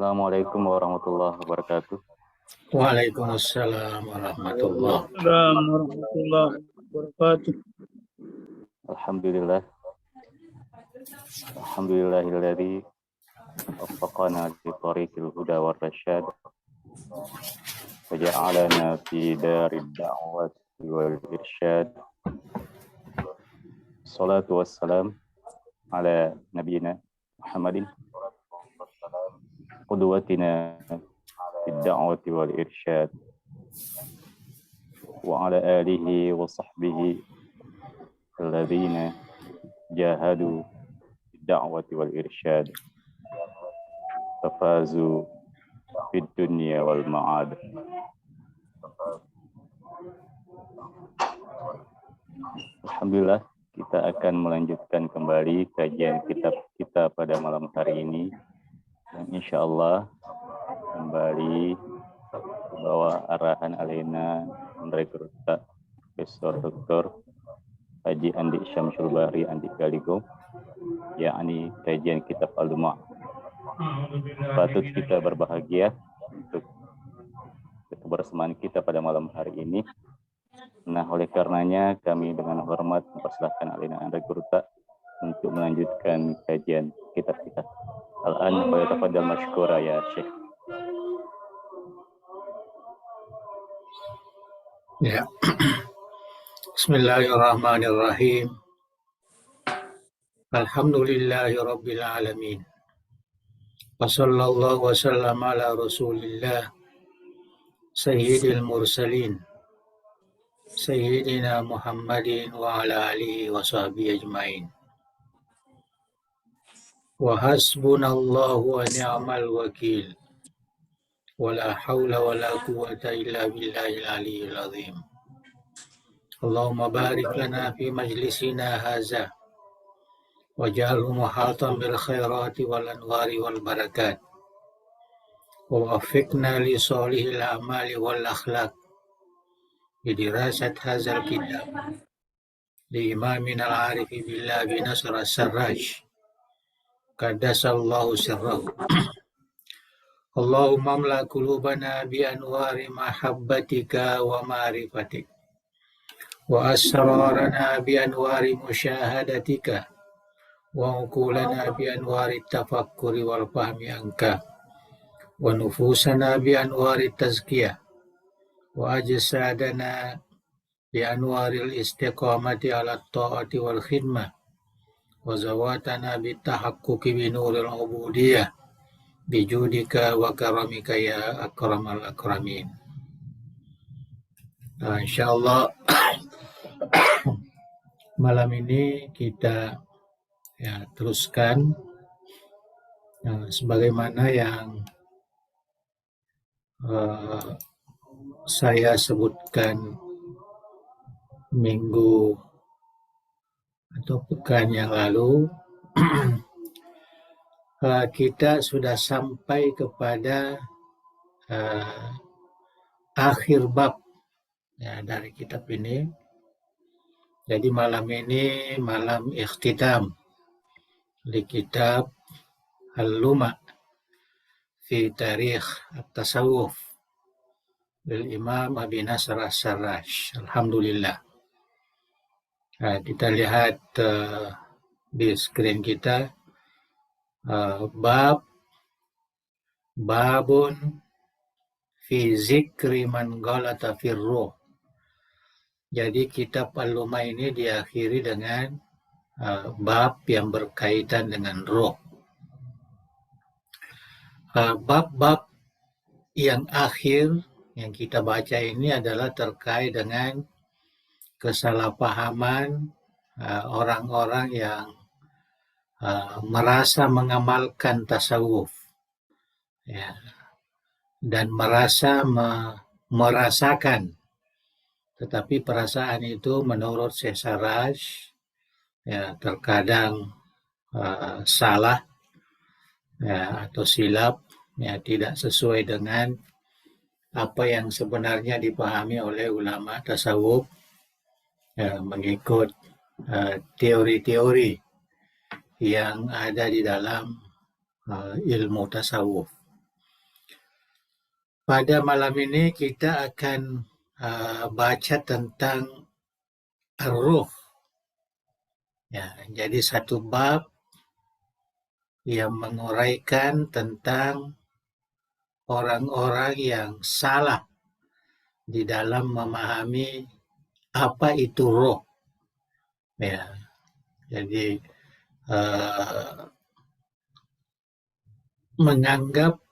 Assalamualaikum warahmatullahi wabarakatuh. Waalaikumsalam warahmatullahi wabarakatuh. Alhamdulillah. Alhamdulillahilladzi waffaqana li tariqil huda war rasyad. Wa ja'alana fi darid da'wati wal irsyad. Salatu wassalam ala nabiyyina Muhammadin qudwatina fid da'wati wal irsyad. Wa ala alihi wa sahbihi alladzina jahadu fid da'wati wal irsyad. Tafazu fid dunya wal ma'ad. Alhamdulillah, kita akan melanjutkan kembali kajian kitab kita pada malam hari ini. Dan insya Allah kembali bawa arahan alena Rekruta Profesor Dr. Haji Andi Syamsul Bahri Andi Galigo, yakni kajian kitab Al-Luma'. Patut kita berbahagia untuk kebersamaan kita pada malam hari ini. Nah, oleh karenanya kami dengan hormat mempersilahkan alena Rekruta untuk melanjutkan kajian kitab kita. Al-an wa yatafadhal mashkura ya Syekh. Ya. Bismillahirrahmanirrahim. Alhamdulillahirabbil alamin. Wassallallahu wasallam ala Rasulillah sayyidil mursalin sayyidina Muhammadin wa ala alihi wa sahbihi ajmain. Wa hasbunallahu wa ni'mal wakil. Wala haula wala quwwata illa billahil aliyyil azim. Allahumma barik lana fi majlisina hadza waj'alhu muhatan bil khairati wal anwari wal barakat. Wa waffiqna li salihil a'mali wal akhlaq bi dirasat hadzal kitab li imamina al-arifi billah bi Nasr as-Sarraj qaddasallahu sirrahu. Allahumma amla qulubana bi anwari mahabbatika wa ma'rifatik wa asrarana bi anwari musyahadatika wa uqulana bi anwari tafakkuri wal fahmi anka wa nufusana bi anwari tazkiyah wa ajsadana bi anwari istiqamati ala ta'ati wal khidmah wa zawatana bi tahaqquqi bi nuril ubudiyah bijudika wa karamika ya akramal akramin. Insyaallah malam ini kita teruskan sebagaimana yang saya sebutkan minggu atau pekan yang lalu. Kita sudah sampai kepada akhir bab dari kitab ini. Jadi malam ini malam ikhtitam di kitab Al-Luma' fi Tarikh At-Tasawuf bil Imam Abi Nasr As-Sarraj. Alhamdulillah. Kita lihat di screen kita babun fi zikri man ghalata fir ruh. Jadi kitab Al-Luma' ini diakhiri dengan bab yang berkaitan dengan roh. Bab-bab yang akhir yang kita baca ini adalah terkait dengan kesalahpahaman orang-orang yang merasa mengamalkan tasawuf, dan merasa merasakan, tetapi perasaan itu menurut Syekh Sarraj terkadang salah atau silap, tidak sesuai dengan apa yang sebenarnya dipahami oleh ulama tasawuf, mengikut teori-teori yang ada di dalam ilmu tasawuf. Pada malam ini kita akan baca tentang Ar-Ruh. Ya, jadi satu bab yang menguraikan tentang orang-orang yang salah di dalam memahami apa itu roh. Ya, jadi menganggap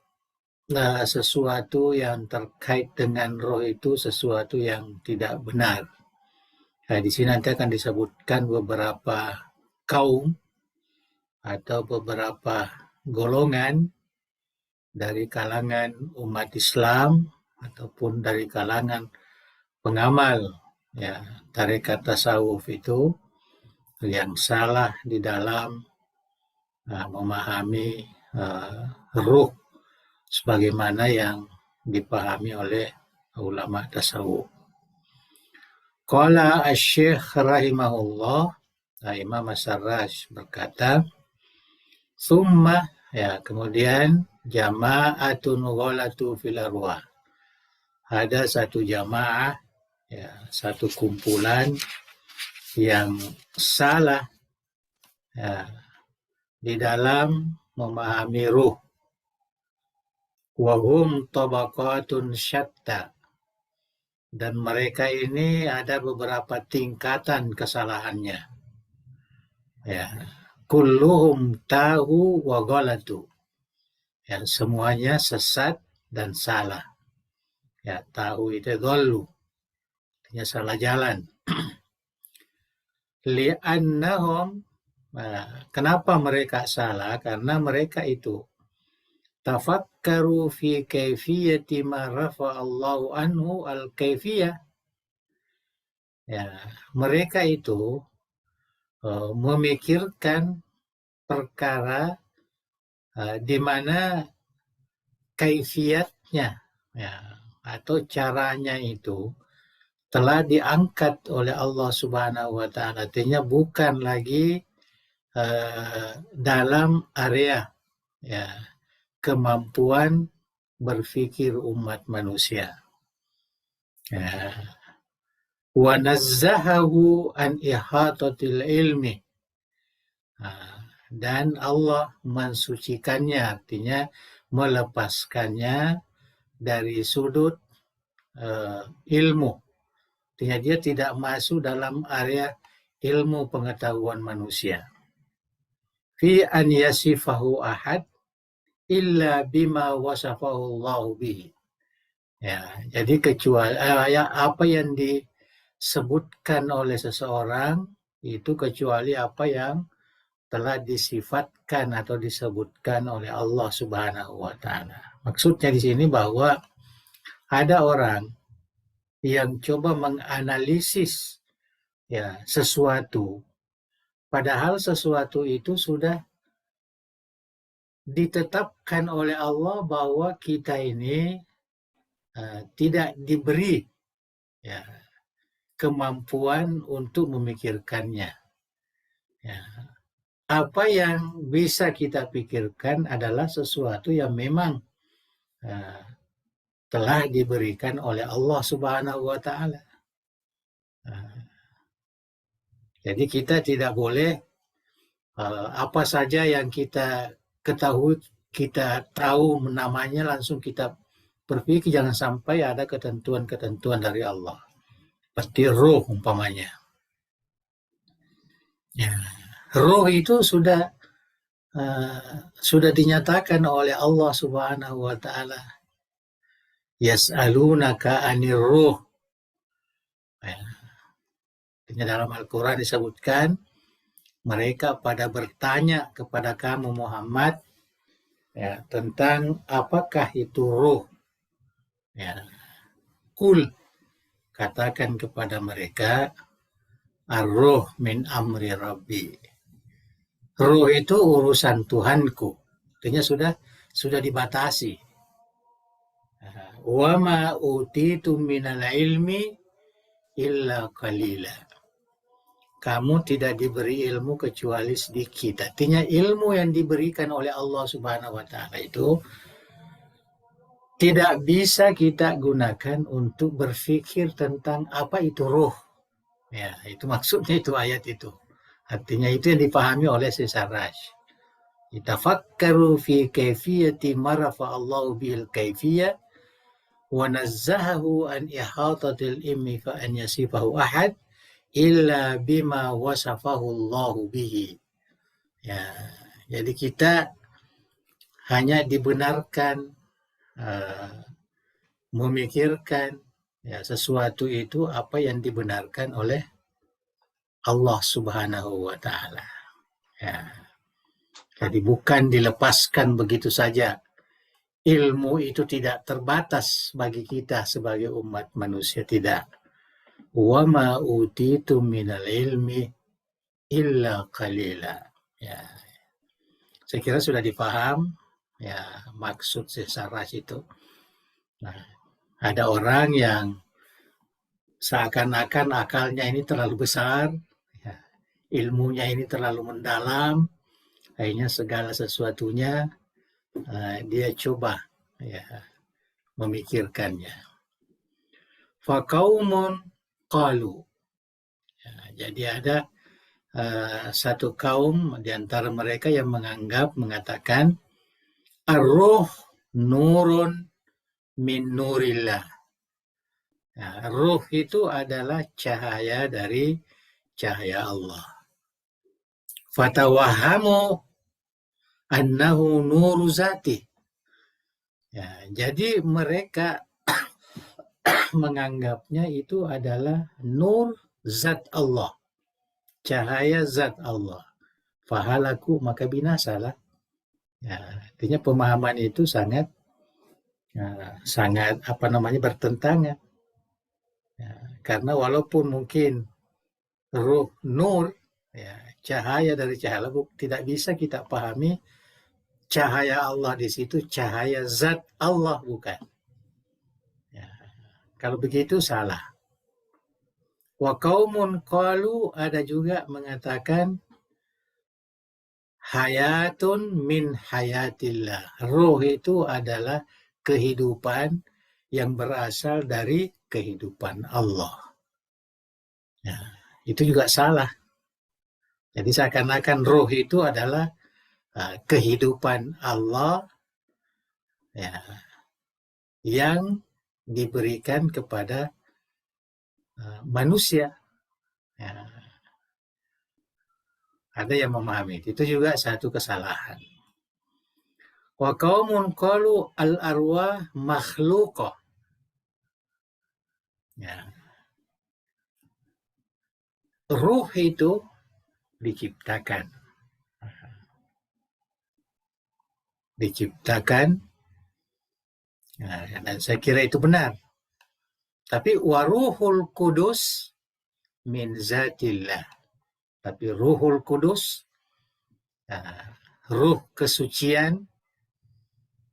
sesuatu yang terkait dengan roh itu sesuatu yang tidak benar. Nah, di sini nanti akan disebutkan beberapa kaum atau beberapa golongan dari kalangan umat Islam ataupun dari kalangan pengamal ya tarekat tasawuf itu yang salah di dalam memahami ruh sebagaimana yang dipahami oleh ulama tasawuf. Qala asy-syekh rahimahullah, Imam As-Sarraj berkata, summa ya kemudian jama'atun ghalatu fil arwah. Ada satu jamaah ya satu kumpulan yang salah ya, di dalam memahami ruh. Wahum tabaqatun syatta, dan mereka ini ada beberapa tingkatan kesalahannya. Ya, kulluhum tahu wa ghalatu. Ya, semuanya sesat dan salah. Ya, tahu itu dhallu, artinya salah jalan. Li'annahum, kenapa mereka salah? Karena mereka itu tafakkaru fi kaifiyati ma rafa'allahu anhu al-kaifiyah. Ya, mereka itu memikirkan perkara di mana kaifiyatnya ya, atau caranya itu telah diangkat oleh Allah Subhanahu wa taala. Artinya bukan lagi dalam area ya kemampuan berpikir umat manusia. Ya. Wa nazzahahu an ihatatil ilmi. Dan Allah mensucikannya, artinya melepaskannya dari sudut ilmu. Artinya dia tidak masuk dalam area ilmu pengetahuan manusia. Fi an yasifahu ahad illa bima wasafahu Allah bihi. Ya, jadi kecuali apa yang disebutkan oleh seseorang itu kecuali apa yang telah disifatkan atau disebutkan oleh Allah Subhanahu wa taala. Maksudnya di sini bahwa ada orang yang coba menganalisis ya sesuatu padahal sesuatu itu sudah ditetapkan oleh Allah bahwa kita ini tidak diberi ya, kemampuan untuk memikirkannya. Ya. Apa yang bisa kita pikirkan adalah sesuatu yang memang telah diberikan oleh Allah Subhanahu wa taala. Jadi kita tidak boleh apa saja yang kita ketahui, kita tahu namanya langsung kita berpikir, jangan sampai ada ketentuan-ketentuan dari Allah. Seperti roh umpamanya. Ya. Roh itu sudah dinyatakan oleh Allah Subhanahu wa taala. Yas'alunaka 'anir ruh. Ya. Dalam Al-Qur'an disebutkan mereka pada bertanya kepada kamu Muhammad ya, tentang apakah itu ruh. Ya. Kul, katakan kepada mereka, ar-ruh min amri rabbi. Ruh itu urusan Tuhanku. Artinya sudah dibatasi. Wa ma utitum minal ilmi illa qalila. Kamu tidak diberi ilmu kecuali sedikit. Artinya ilmu yang diberikan oleh Allah Subhanahu wa taala itu tidak bisa kita gunakan untuk berpikir tentang apa itu ruh. Ya, itu maksudnya itu ayat itu. Artinya itu yang dipahami oleh Sesaraj. Itafakkaru fi kaifiyati marafa Allah bil kaifiyah wa nazzahahu an ihatatil ilmi fa an yasifahu ahad illa bima wasafahu Allah bihi. Ya, jadi kita hanya dibenarkan memikirkan ya sesuatu itu apa yang dibenarkan oleh Allah Subhanahu wa taala. Ya. Jadi bukan dilepaskan begitu saja. Ilmu itu tidak terbatas bagi kita sebagai umat manusia, tidak. Wa ma utitum minal ilmi illa qalila. Ya. Saya kira sudah dipaham ya maksud Sesaraj itu. Nah, ada orang yang seakan-akan akalnya ini terlalu besar, ya, ilmunya ini terlalu mendalam, akhirnya segala sesuatunya dia coba ya memikirkannya. Faqaumun qalu. Ya, jadi ada satu kaum di antara mereka yang mengatakan ar-ruh nurun min nurillah. Nah, ruh itu adalah cahaya dari cahaya Allah. Fatawahamu annahu nuru zati. Ya, jadi mereka menganggapnya itu adalah nur zat Allah. Cahaya zat Allah. Fahalaku maka binasalah. Ya, artinya pemahaman itu sangat bertentangan. Ya, karena walaupun mungkin ruh nur, ya, cahaya dari cahaya Allah, tidak bisa kita pahami cahaya Allah di situ cahaya zat Allah, bukan. Ya, kalau begitu salah. Wa qaumun qalu, ada juga mengatakan hayatun min hayatillah. Ruh itu adalah kehidupan yang berasal dari kehidupan Allah. Ya, itu juga salah. Jadi seakan-akan ruh itu adalah kehidupan Allah ya, yang diberikan kepada manusia. Ya. Ada yang memahami itu juga satu kesalahan. Wa qaumun qalu al-arwah makhluqah. Ya. Ruh itu diciptakan. Nah, dan saya kira itu benar. Tapi waruhul kudus min zatillah. Tapi ruhul kudus, ruh kesucian,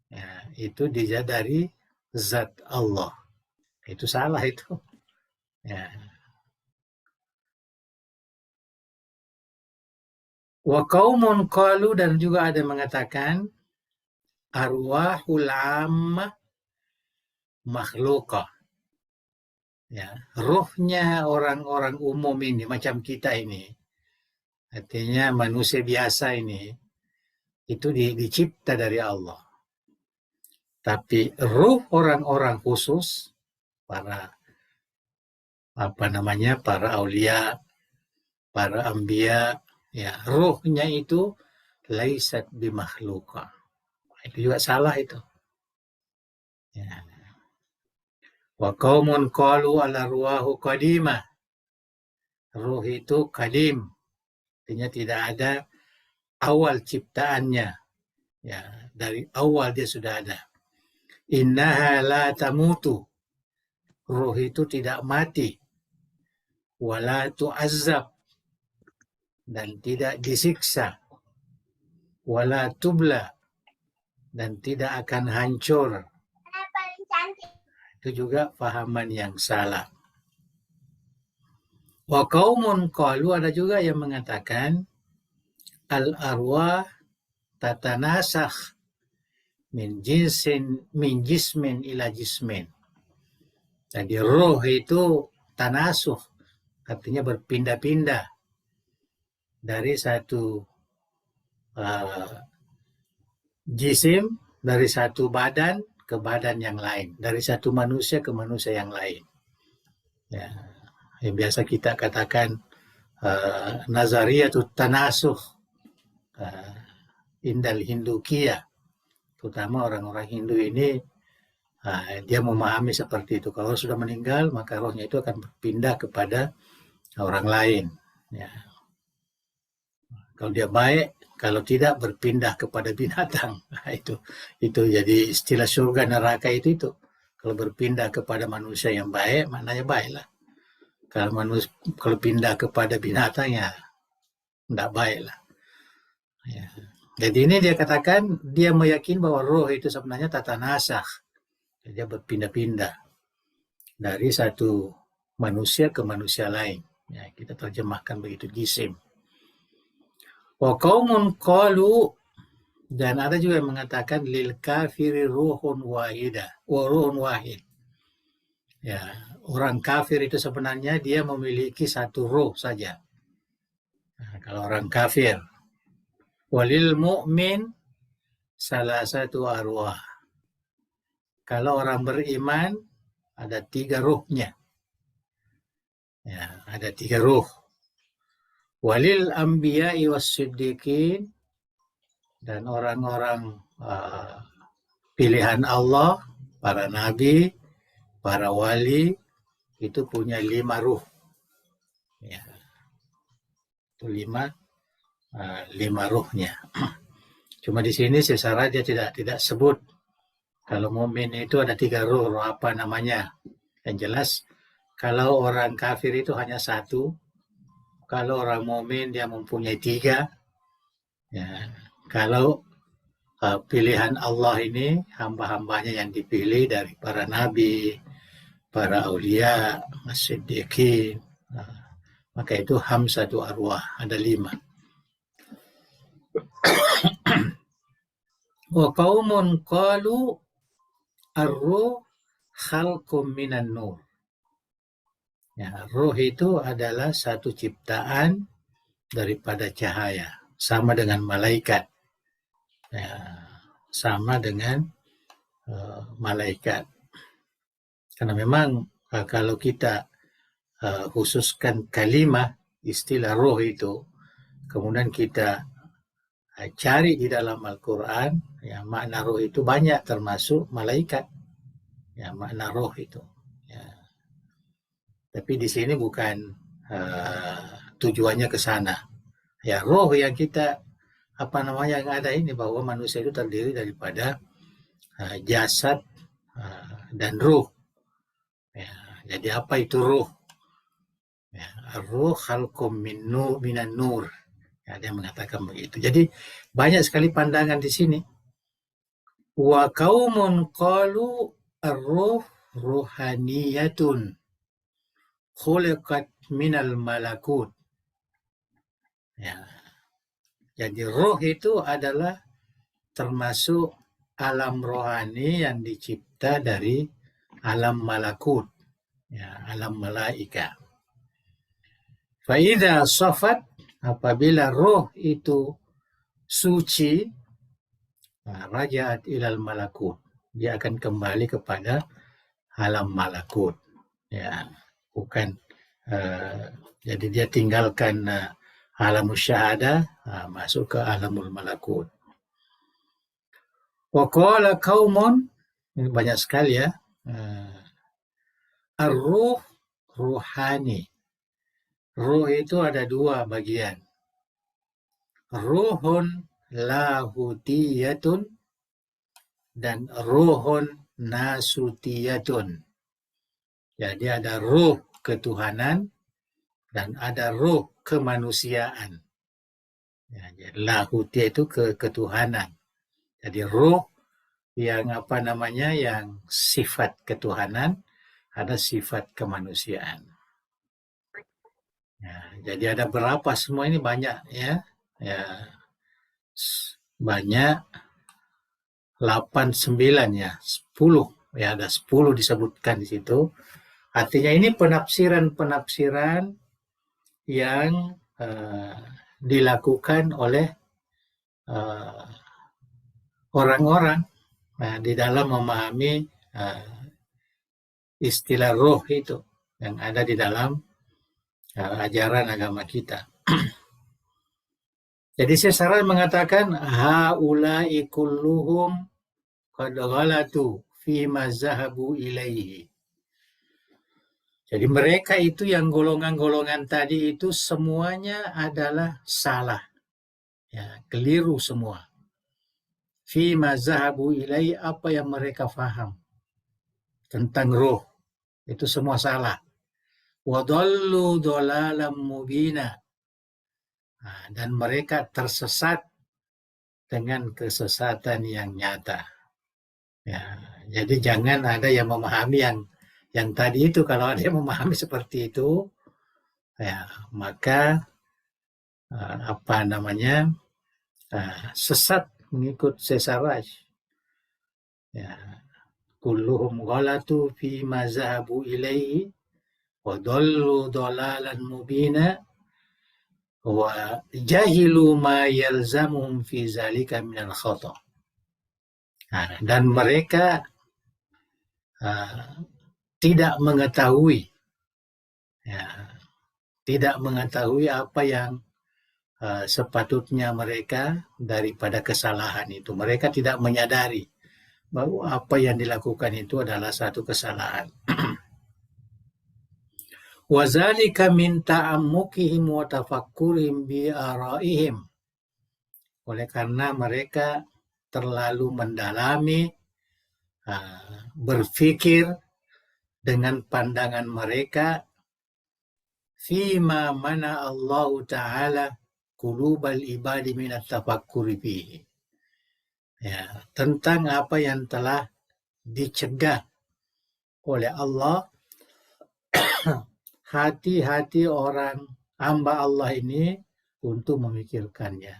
ya, itu dia dari zat Allah. Itu salah itu. Ya. Wa qaumun qalu, dan juga ada mengatakan arwahul ammah makhluqah. Ya, ruhnya orang-orang umum ini macam kita ini. Artinya manusia biasa ini itu dicipta dari Allah. Tapi ruh orang-orang khusus, para aulia, para anbiya, ya, ruhnya itu laisat bimakhluqah. Itu juga salah itu. Ya. Wa qaumun qalu al-arwahu qadimah. Ruh itu qadim. Artinya tidak ada awal ciptaannya. Ya, dari awal dia sudah ada. Innaha la tamutu. Ruh itu tidak mati. Wala tu'azzab. Dan tidak disiksa. Wala tubla. Dan tidak akan hancur. Itu juga pahaman yang salah. Wa qaumun qalu, ada juga yang mengatakan al-arwah tatanasakh min jismin ila jismin. Jadi roh itu tanasuh, artinya berpindah-pindah dari satu jisim, dari satu badan ke badan yang lain, dari satu manusia ke manusia yang lain. Ya, yang biasa kita katakan nazariyatut tanasuh indal Hindukiyah, terutama orang-orang Hindu ini dia memahami seperti itu. Kalau sudah meninggal, maka rohnya itu akan berpindah kepada orang lain. Ya. Kalau dia baik, kalau tidak berpindah kepada binatang. Nah, itu jadi istilah surga neraka itu. Kalau berpindah kepada manusia yang baik, maknanya baiklah. Kalau pindah kepada binatang, ya tidak baiklah. Ya. Jadi ini dia katakan, dia meyakini bahwa roh itu sebenarnya tatanasakh. Dia berpindah-pindah dari satu manusia ke manusia lain. Ya, kita terjemahkan begitu, jisim. Wa qaumun qalu, dan ada juga yang mengatakan lil kafiri ruhun wahidah, wa ruhun wahid. Ya, orang kafir itu sebenarnya dia memiliki satu ruh saja. Nah, kalau orang kafir, walil mu'min salah satu arwah. Kalau orang beriman ada 3 ruhnya. Ya, ada 3 ruh. Walil anbiya'i was-siddiqin, dan orang-orang pilihan Allah, para nabi, para wali, itu punya 5 ruh. Ya. Itu 5 ruhnya. Cuma di sini secara dia tidak sebut. Kalau mukmin itu ada 3 ruh, ruh apa namanya? Yang jelas, kalau orang kafir itu hanya 1. Kalau orang mukmin dia mempunyai 3. Ya. Kalau pilihan Allah ini, hamba-hambanya yang dipilih dari para nabi, para aulia, as-siddiqin, maka itu hamsatu arwah, ada 5. Wa qaumun qalu ar-ruh khalqum minan nur. Ya, ruh itu adalah satu ciptaan daripada cahaya, sama dengan malaikat. Ya, sama dengan malaikat. Karena memang kalau kita khususkan kalimah, istilah roh itu, kemudian kita cari di dalam Al-Quran, ya, makna roh itu banyak, termasuk malaikat. Ya, makna roh itu. Ya. Tapi di sini bukan tujuannya ke sana. Ya, roh yang kita yang ada ini, bahwa manusia itu terdiri daripada jasad dan ruh. Ya, jadi apa itu ruh? Ya, ruh khalqum minan nur. Ya, dia mengatakan begitu. Jadi banyak sekali pandangan di sini. Wa qaumun qalu ar-ruh ruhaniyatun khuliqat minal malakut. Ya. Jadi roh itu adalah termasuk alam rohani yang dicipta dari alam malakut, ya, alam malaika. Fa'idha safat, apabila roh itu suci, raja'at ilal malakut, dia akan kembali kepada alam malakut. Ya, bukan jadi dia tinggalkan alamul syahadah, masuk ke alamul malakut. Wa qala qaumun, ini banyak sekali ya. Ar-ruh ruhani. Ruh itu ada 2 bagian. Ruhun lahutiyatun dan ruhun nasutiyatun. Jadi ada ruh ketuhanan dan ada ruh kemanusiaan. Ya, jadi lahutiyah itu ketuhanan. Jadi ruh yang yang sifat ketuhanan, ada sifat kemanusiaan. Ya, jadi ada berapa, semua ini banyak ya. Ya, banyak 8, 9 ya, 10 ya, ada 10 disebutkan di situ. Artinya ini penafsiran-penafsiran yang dilakukan oleh orang-orang di dalam memahami istilah roh itu yang ada di dalam ajaran agama kita. Jadi Syekh mengatakan haula'i kulluhum qad ghalatu fi ma zahabu ilaihi. Jadi mereka itu yang golongan-golongan tadi itu semuanya adalah salah. Ya, keliru semua. Fi ma zahabu ilaihi, apa yang mereka faham tentang roh itu semua salah. Wa dhallu dhalalan mubina. Dan mereka tersesat dengan kesesatan yang nyata. Ya, jadi jangan ada yang memahami yang tadi itu. Kalau ada yang memahami seperti itu, ya maka sesat mengikut Sesaraj. Ya, kulluhum ghalatu fi ma zahabu ilaihi wa dhallu dhalalan mubina wa jahilu ma yalzamuhum fi zalika minal khata'. Dan mereka tidak mengetahui apa yang sepatutnya mereka daripada kesalahan itu. Mereka tidak menyadari bahwa apa yang dilakukan itu adalah satu kesalahan. Wazalika min ta'ammukihim wa tafakkurihim bi araihim. Oleh karena mereka terlalu mendalami, berpikir dengan pandangan mereka, fima mana Allah Ta'ala qulubal ibadi minat tafakkuri fihi. Ya, tentang apa yang telah dicegah oleh Allah hati-hati orang hamba Allah ini untuk memikirkannya.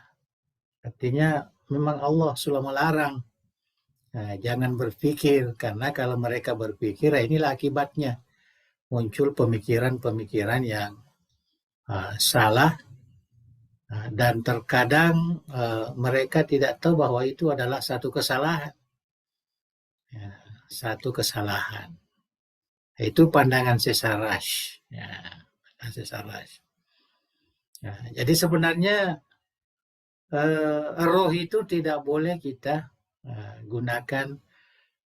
Artinya memang Allah sudah melarang. Jangan berpikir, karena kalau mereka berpikir, inilah akibatnya. Muncul pemikiran-pemikiran yang salah, dan terkadang mereka tidak tahu bahwa itu adalah satu kesalahan. Ya, satu kesalahan. Itu pandangan Sesaraj. Ya, Sesaraj. Ya, jadi sebenarnya roh itu tidak boleh kita gunakan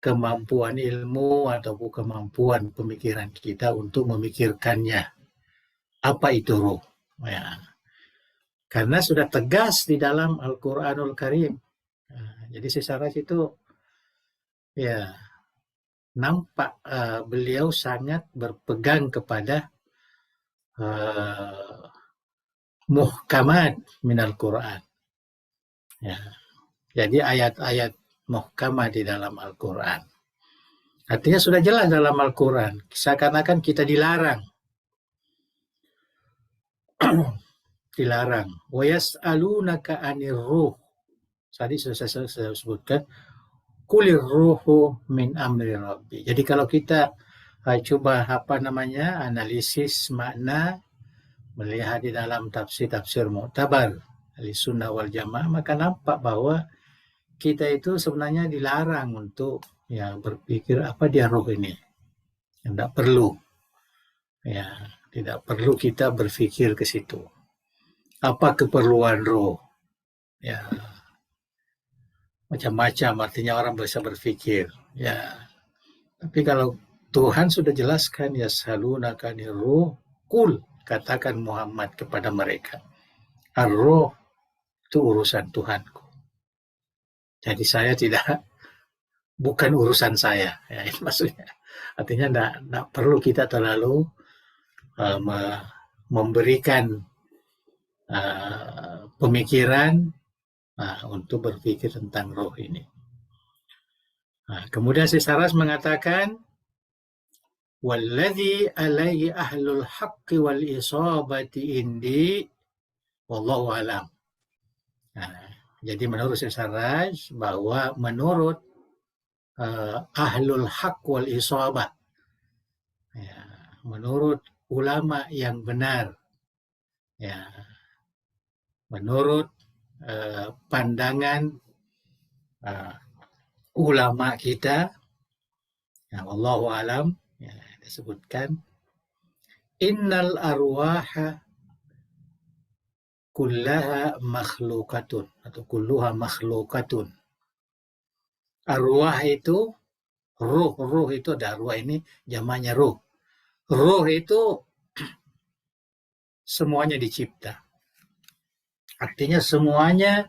kemampuan ilmu ataupun kemampuan pemikiran kita untuk memikirkannya. Apa itu roh? Ya. Karena sudah tegas di dalam Al-Quranul Karim. Jadi Sesaraj itu ya nampak beliau sangat berpegang kepada muhkamat minal Quran. Ya. Jadi ayat-ayat muhkamah di dalam Al-Quran. Artinya sudah jelas dalam Al-Quran. Seakan-akan kita dilarang. Dilarang. Wa yas'alunaka 'anir ruh. Tadi sudah saya sebutkan. Kulir ruhu min amri rabbi. Jadi kalau kita coba analisis makna, melihat di dalam tafsir Mu'tabar Ahlussunnah wal Jamaah, maka nampak bahwa kita itu sebenarnya dilarang untuk berpikir apa dia roh ini. Tidak perlu. Ya, tidak perlu kita berpikir ke situ. Apa keperluan roh? Ya, macam-macam, artinya orang bisa berpikir. Ya, tapi kalau Tuhan sudah jelaskan, ya salunaka anir ruh, kul, katakan Muhammad kepada mereka, ar-ruh itu urusan Tuhanku. Jadi saya bukan urusan saya. Ya, itu maksudnya. Artinya tidak perlu kita terlalu memberikan pemikiran untuk berpikir tentang roh ini. Kemudian Sesaraj mengatakan, walladzi alaihi ahlul haqqi wal isabati indi wallahu alam. Jadi menurut Sarraj bahwa menurut ahlul haq wal isabah, ya, menurut ulama yang benar, ya, menurut pandangan ulama kita, yang Allahu alam, ya, disebutkan innal arwaha kullaha makhlukatun atau kulluha makhlukatun. Arwah itu ruh itu ada arwah, ini jamaknya ruh. Ruh itu semuanya dicipta. Artinya semuanya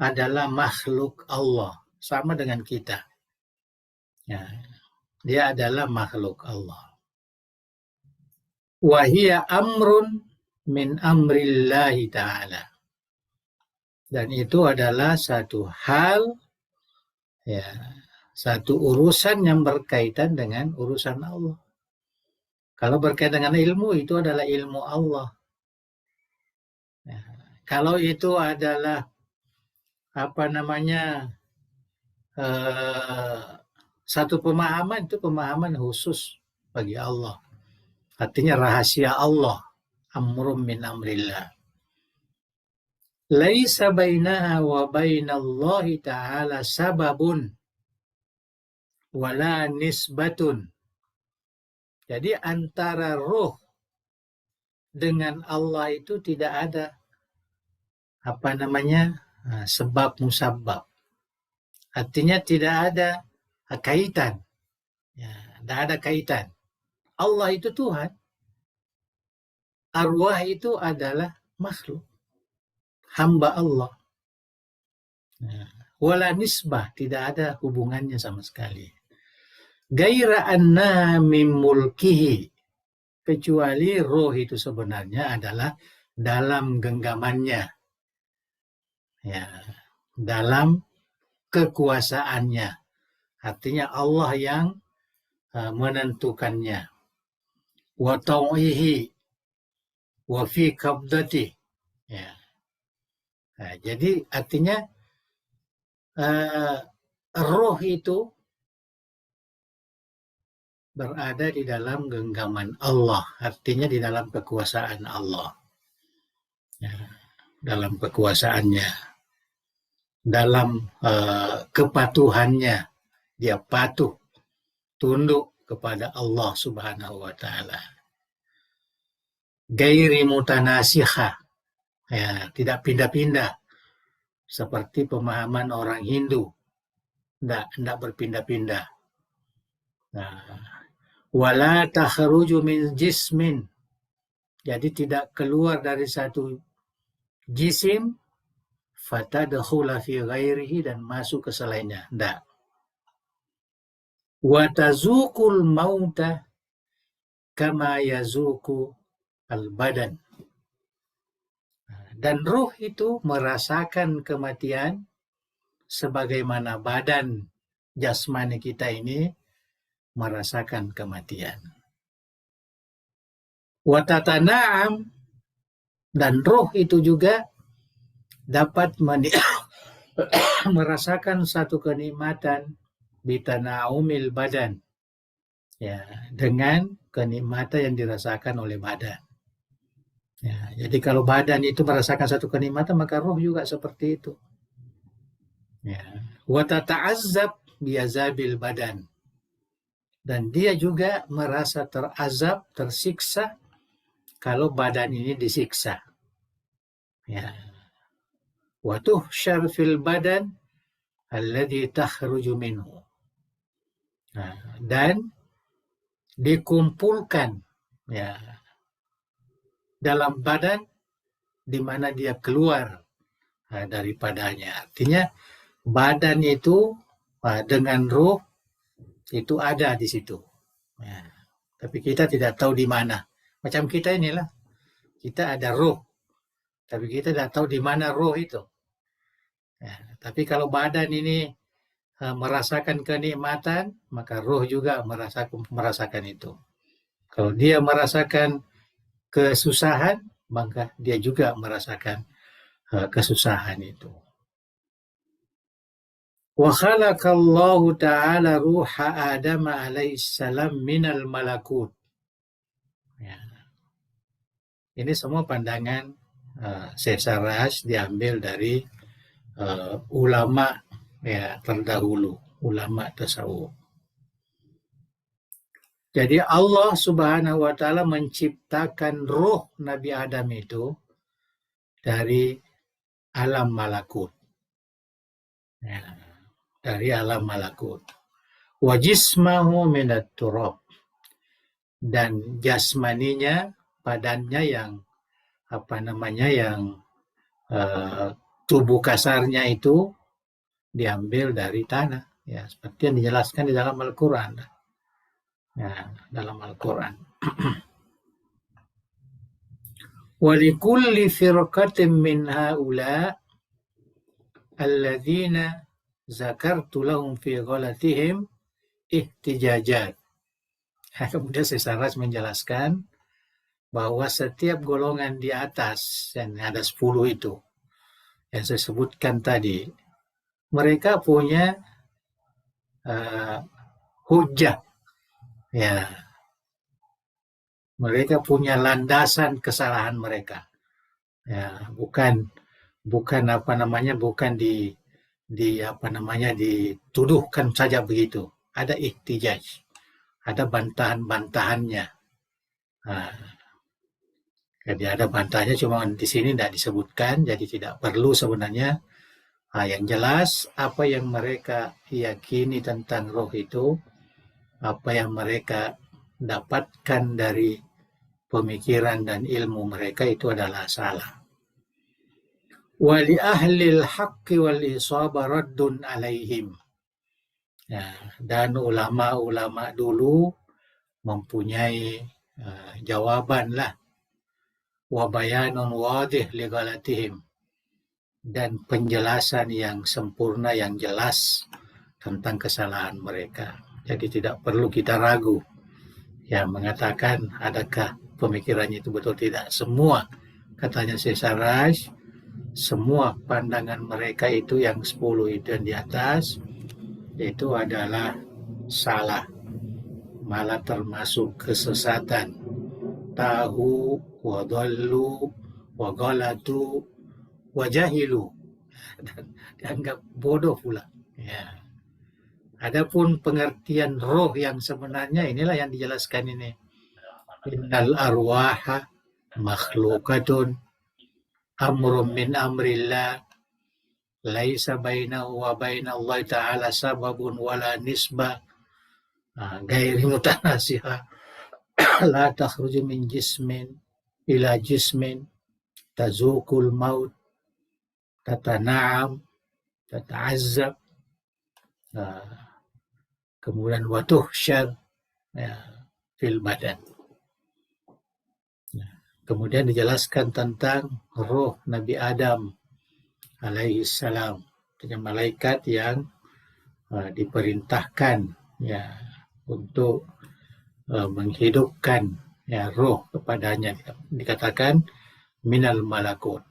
adalah makhluk Allah, sama dengan kita. Ya, dia adalah makhluk Allah. Wahia amrun min amrillahi ta'ala. Dan itu adalah satu hal, ya, satu urusan yang berkaitan dengan urusan Allah. Kalau berkaitan dengan ilmu, itu adalah ilmu Allah. Ya, kalau itu adalah satu pemahaman, itu pemahaman khusus bagi Allah. Artinya rahasia Allah, amrum min amrillah. Laisa bainaha wa bainallahi ta'ala sababun wala nisbatun. Jadi antara ruh dengan Allah itu tidak ada sebab musabab. Artinya tidak ada kaitan. Ya, tidak ada kaitan. Allah itu Tuhan. Arwah itu adalah makhluk, hamba Allah. Wala nisbah, tidak ada hubungannya sama sekali. Gaira anna min mulkihi, kecuali roh itu sebenarnya adalah dalam genggamannya, ya, dalam kekuasaannya. Artinya Allah yang menentukannya. Wa tau'ihi wa fi qabdati. Ya. Nah, jadi artinya roh itu berada di dalam genggaman Allah, artinya di dalam kekuasaan Allah, ya, dalam kekuasaannya, dalam kepatuhannya, dia patuh, tunduk kepada Allah Subhanahu wa Ta'ala. Gairi mutanasikha, ya, tidak pindah-pindah seperti pemahaman orang Hindu, tidak berpindah-pindah. Nah, wala takhruju min jismin, jadi tidak keluar dari satu jisim, fatadkhula fi ghairihi, dan masuk ke selainnya, tidak. Wa tazuqul mauta kama yazuqu al-badan, dan ruh itu merasakan kematian sebagaimana badan jasmani kita ini merasakan kematian. Wa tatana'am, dan ruh itu juga dapat merasakan satu kenikmatan bitana'umil badan, ya, dengan kenikmatan yang dirasakan oleh badan. Ya, jadi kalau badan itu merasakan satu kenikmatan, maka ruh juga seperti itu. Ya. Wa tata'azzab biazabil badan, dan dia juga merasa terazab, tersiksa kalau badan ini disiksa. Ya. Wa tuhsyar fil badan alladhi takhruju minhu, dan dikumpulkan, ya, dalam badan di mana dia keluar daripadanya. Artinya badan itu dengan ruh itu ada di situ. Ya. Tapi kita tidak tahu di mana. Macam kita inilah, kita ada ruh, tapi kita tidak tahu di mana ruh itu. Ya. Tapi kalau badan ini merasakan kenikmatan, maka ruh juga merasakan itu. Kalau dia merasakan kesusahan, maka dia juga merasakan kesusahan itu. Wa khalaqallahu ta'ala ruha Adam alaihissalam minal malakut. Ya. Ini semua pandangan Syekh Sarraj diambil dari ulama ya terdahulu, ulama tasawuf. Jadi Allah Subhanahu wa taala menciptakan ruh Nabi Adam itu dari alam malakut. Ya, dari alam malakut. Wa jismahu minat turab. Dan jasmaninya, badannya yang tubuh kasarnya itu diambil dari tanah. Ya, seperti yang dijelaskan di dalam Al-Quran. Ya, dalam Al-Quran. Walikulli firqatin min haula alladzina zakartu lahum fi ghalatihim ihtijajat. Kemudian Sarraj menjelaskan bahwa setiap golongan di atas, yang ada 10 itu, yang saya sebutkan tadi, mereka punya hujjah. Ya, mereka punya landasan kesalahan mereka. Ya, bukan dituduhkan saja begitu. Ada ihtijaj, ada bantahan-bantahannya. Jadi ada bantahannya, cuma di sini tidak disebutkan, jadi tidak perlu sebenarnya. Yang jelas apa yang mereka yakini tentang roh itu, apa yang mereka dapatkan dari pemikiran dan ilmu mereka itu adalah salah. Wali ahlil haqqi wal isaba raddun alaihim. Ya, dan ulama-ulama dulu mempunyai jawaban lah. Wa bayanun wadih li ghalatihim. Dan penjelasan yang sempurna, yang jelas tentang kesalahan mereka. Jadi tidak perlu kita ragu ya mengatakan adakah pemikirannya itu betul, tidak. Semua, katanya Syekh Sarraj, semua pandangan mereka itu yang 10 itu yang di atas itu adalah salah, malah termasuk kesesatan. Tahu wa dhallu wa ghalatu wa jahilu, dan dianggap bodoh pula. Ya. Adapun pengertian roh yang sebenarnya, inilah yang dijelaskan ini. Innal arwaha makhlukatun amrun min amrillah laisa bainahu wa bainallahi ta'ala sababun wala nisbah gairi mutanasiha la takhruju min jismin ila jismin tazukul maut tatana'am tata'azzab kemudian watuhsyar ya, fil badan. Kemudian dijelaskan tentang roh Nabi Adam alaihi salam, dengan malaikat yang diperintahkan ya untuk menghidupkan ya roh kepadanya, dikatakan minal malakut.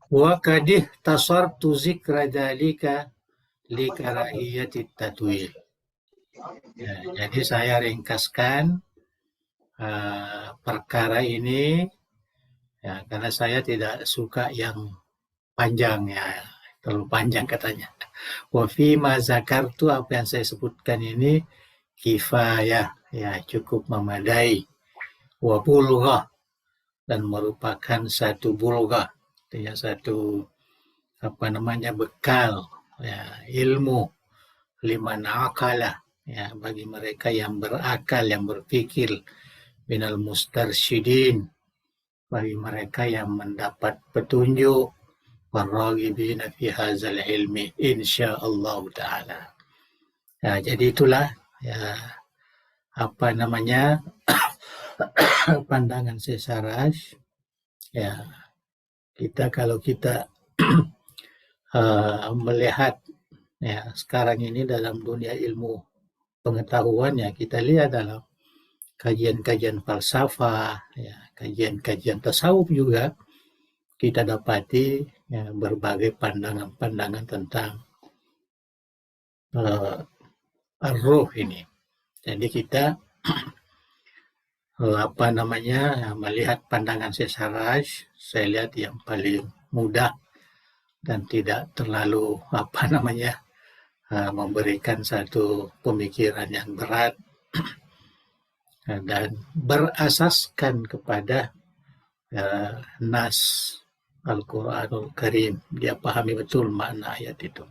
Wa kadih tasartu zikra dzalika li karahiyati tatwil. Ya, jadi saya ringkaskan perkara ini ya karena saya tidak suka yang panjang ya, terlalu panjang katanya. Wa fi ma zakartu, apa yang saya sebutkan ini kifayah ya, cukup memadai. Wa bulghah, dan merupakan satu bulghah, artinya satu bekal ya, ilmu liman akala ya, bagi mereka yang berakal, yang berpikir, minal mustarsyidin, bagi mereka yang mendapat petunjuk, warraghibina fi hadzal ilmi insyaallah taala. Ya, jadi itulah ya pandangan Syekh Sarraj ya. Kalau kita melihat ya sekarang ini dalam dunia ilmu pengetahuan ya, kita lihat dalam kajian-kajian falsafah ya, kajian-kajian tasawuf juga, kita dapati ya, berbagai pandangan-pandangan tentang ar-ruh ini. Jadi kita melihat pandangan Sarraj, saya lihat yang paling mudah dan tidak terlalu memberikan satu pemikiran yang berat dan berasaskan kepada nas Al-Quranul Karim. Dia pahami betul makna ayat itu.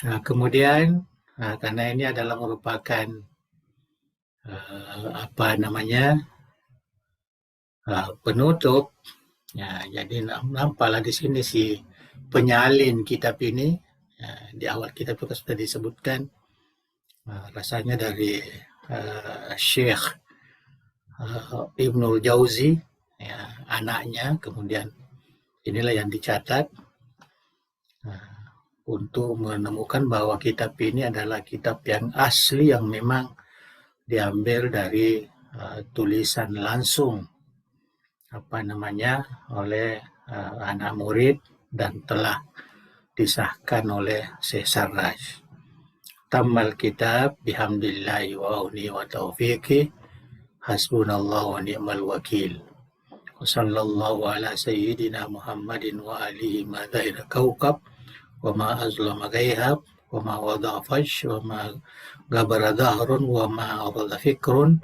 Kemudian karena ini adalah merupakan penutup, ya, jadi nampaklah di sini si penyalin kitab ini, ya, di awal kitab itu sudah disebutkan rasanya dari Syekh Ibnul Jauzi, ya, anaknya. Kemudian inilah yang dicatat untuk menemukan bahwa kitab ini adalah kitab yang asli, yang memang diambil dari tulisan langsung oleh anak murid dan telah disahkan oleh Syekh Sarraj. Tammal kitab bihamdillahi wa auni wa taufiqi hasbunallahu wa ni'mal wakil. Wa sallallahu ala sayyidina Muhammadin wa alihi ma dhahira kawkab wa ma azlama gaihab wa ma wada'a fash wa ma gabara dhahrun wa ma arada fikrun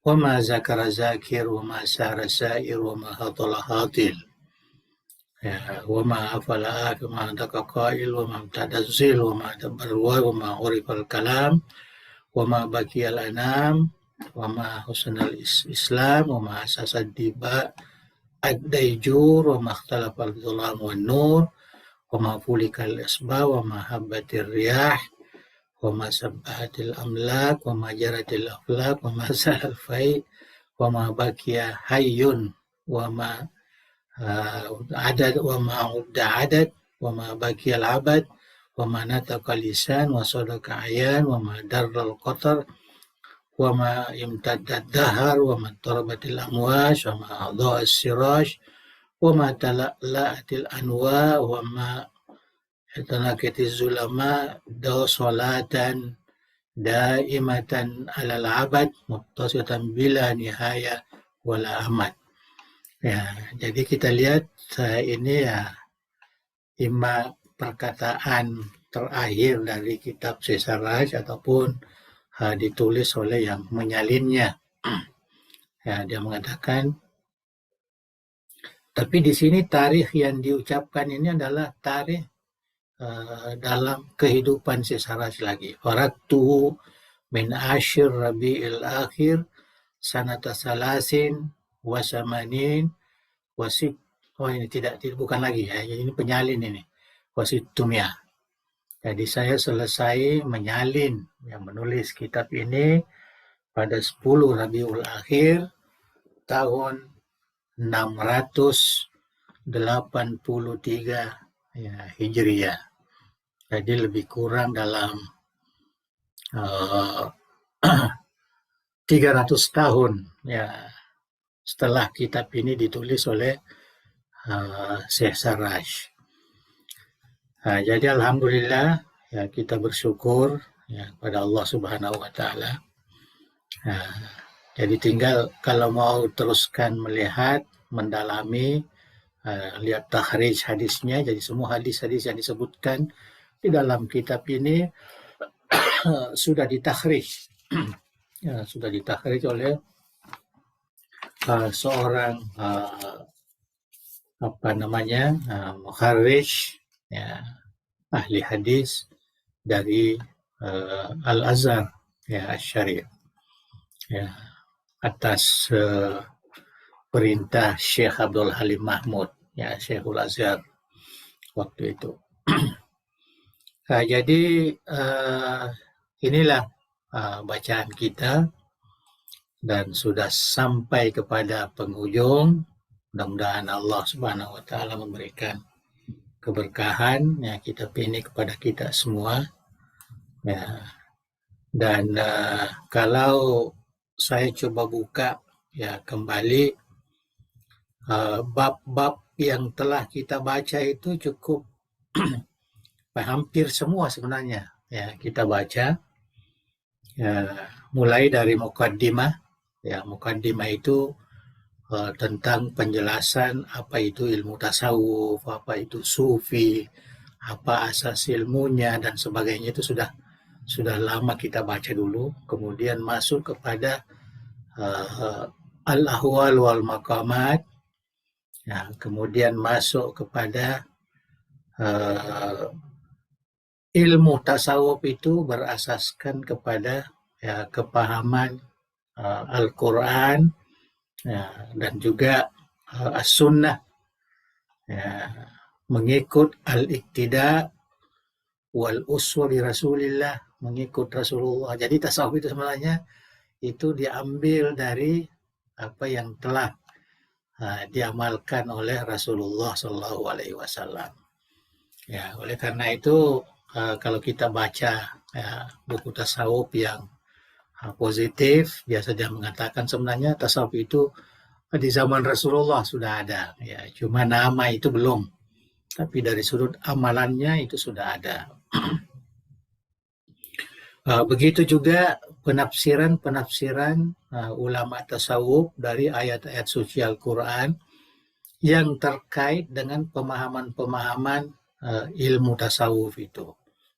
wa ma zakara zakir wa ma sara sair wa ma hatala hatil, ya, wa ma afala ma daka qail wa ma tadazzil wa ma tabarwa wa ma urifal kalam wa ma bakiyal anam wa ma husnal islam wa ma asasad diba ad-dayjur wa ma ikhtalafal dhulam wan nur wa ma fulikal asba wa ma habbatir riyah wa ma sabbahatil amlak wa ma jaratil aflak wa ma salal fai wa ma bakiya hayyun wa ma adad wa ma udda adad wa ma bakiyal abad wa ma nataqa lisan wa sadaqa ayan wa ma darral qatar wa ma imtaddad dahar wa ma tarabatil amwash wa ma adha'a as-siraj wa ma tala'la'atil anwa wa ma tanakatiz zulama da salatan daimatan alal abad muttasatan bila nihaya wala amad. Ya, jadi kita lihat ini ya ima perkataan terakhir dari kitab Syekh Sarraj ataupun ditulis oleh yang menyalinnya. Ya, dia mengatakan, tapi di sini tarikh yang diucapkan ini adalah tarikh dalam kehidupan Syekh Sarraj lagi. Faradtu min ashir Rabi'il akhir sanata salasin wa samanin wasit. Oh, ini tidak bukan lagi ya. Ini penyalin ini. Wasittumia. Jadi saya selesai menyalin, yang menulis kitab ini pada 10 Rabiul Akhir tahun 683 ya, Hijriyah. Jadi lebih kurang dalam 300 tahun ya setelah kitab ini ditulis oleh Syekh Sarraj. Jadi alhamdulillah ya, kita bersyukur ya pada Allah Subhanahu wa taala. Jadi tinggal kalau mau teruskan melihat, mendalami, lihat takhrij hadisnya. Jadi semua hadis-hadis yang disebutkan di dalam kitab ini sudah ditakhrij. Ya, sudah ditakhrij oleh seorang mukharrij, ya, ahli hadis dari Al-Azhar ya Asy-Syarif, ya, atas perintah Syekh Abdul Halim Mahmud, ya, Syekhul Azhar waktu itu. Jadi inilah bacaan kita dan sudah sampai kepada penghujung. Mudah-mudahan Allah Subhanahu wa taala memberikan keberkahan ya kitab ini kepada kita semua. Ya. Dan kalau saya coba buka ya kembali bab-bab yang telah kita baca itu cukup hampir semua sebenarnya ya kita baca ya, mulai dari mukaddimah ya mukaddimah itu tentang penjelasan apa itu ilmu tasawuf, apa itu sufi, apa asas ilmunya dan sebagainya itu sudah lama kita baca dulu. Kemudian masuk kepada al-ahwal wal maqamat. Ya, kemudian masuk kepada ilmu tasawuf itu berasaskan kepada ya, kepahaman Al-Quran ya, dan juga as-sunnah ya, mengikut al-iktida wal uswa bi Rasulillah, mengikut Rasulullah. Jadi tasawuf itu sebenarnya itu diambil dari apa yang telah diamalkan oleh Rasulullah Shallallahu Alaihi Wasallam. Ya, oleh karena itu kalau kita baca buku tasawuf yang positif, biasa dia mengatakan sebenarnya tasawuf itu di zaman Rasulullah sudah ada, ya cuma nama itu belum, tapi dari sudut amalannya itu sudah ada. Begitu juga penafsiran ulama tasawuf dari ayat-ayat suci Al-Quran yang terkait dengan pemahaman-pemahaman ilmu tasawuf itu.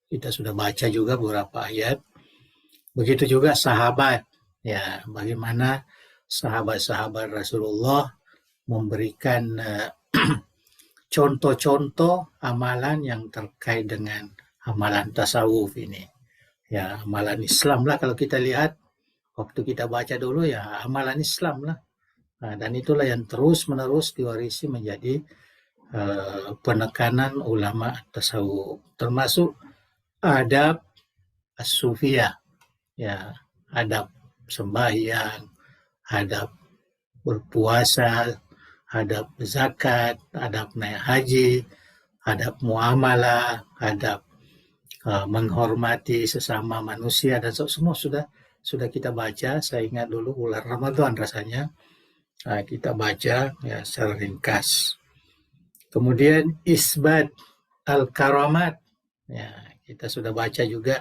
Kita sudah baca juga beberapa ayat. Begitu juga sahabat, ya bagaimana sahabat-sahabat Rasulullah memberikan contoh-contoh amalan yang terkait dengan amalan tasawuf ini. Ya, amalan Islam lah kalau kita lihat, waktu kita baca dulu ya amalan Islam lah. Nah, dan itulah yang terus-menerus diwarisi menjadi penekanan ulama tasawuf. Termasuk adab as-sufiyah, ya, adab sembahyang, adab berpuasa, adab zakat, adab naik haji, adab muamalah, adab menghormati sesama manusia dan semua sudah kita baca. Saya ingat dulu bulan Ramadan rasanya kita baca ya secara ringkas. Kemudian isbat al-karamat, ya kita sudah baca juga.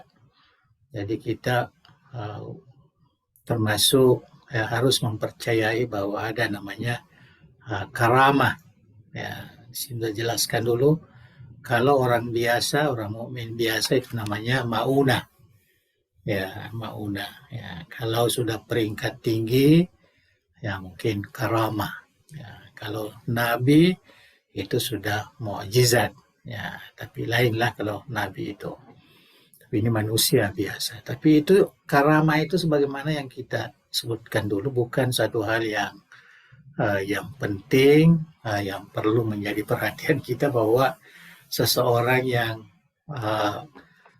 Jadi kita termasuk harus mempercayai bahwa ada namanya karamah. Ya, sudah jelaskan dulu. Kalau orang biasa, orang mukmin biasa itu namanya maunah. Ya, maunah. Ya, kalau sudah peringkat tinggi, ya mungkin karamah. Ya, kalau nabi itu sudah mukjizat. Ya, tapi lainlah kalau nabi itu. Tapi ini manusia biasa. Tapi itu karamah itu sebagaimana yang kita sebutkan dulu, bukan satu hal yang penting, yang perlu menjadi perhatian kita bahwa seseorang yang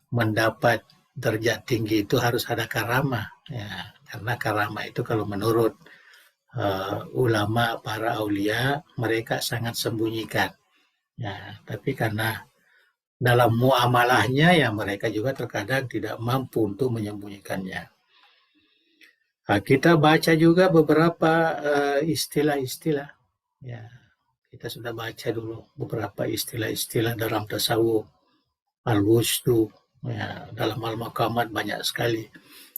mendapat derajat tinggi itu harus ada karamah, ya, karena karamah itu kalau menurut ulama para aulia mereka sangat sembunyikan, ya, tapi karena dalam muamalahnya ya mereka juga terkadang tidak mampu untuk menyembunyikannya. Kita baca juga beberapa istilah-istilah, ya. Kita sudah baca dulu beberapa istilah-istilah dalam tasawuf, al-wusdu, ya, dalam al-maqamat banyak sekali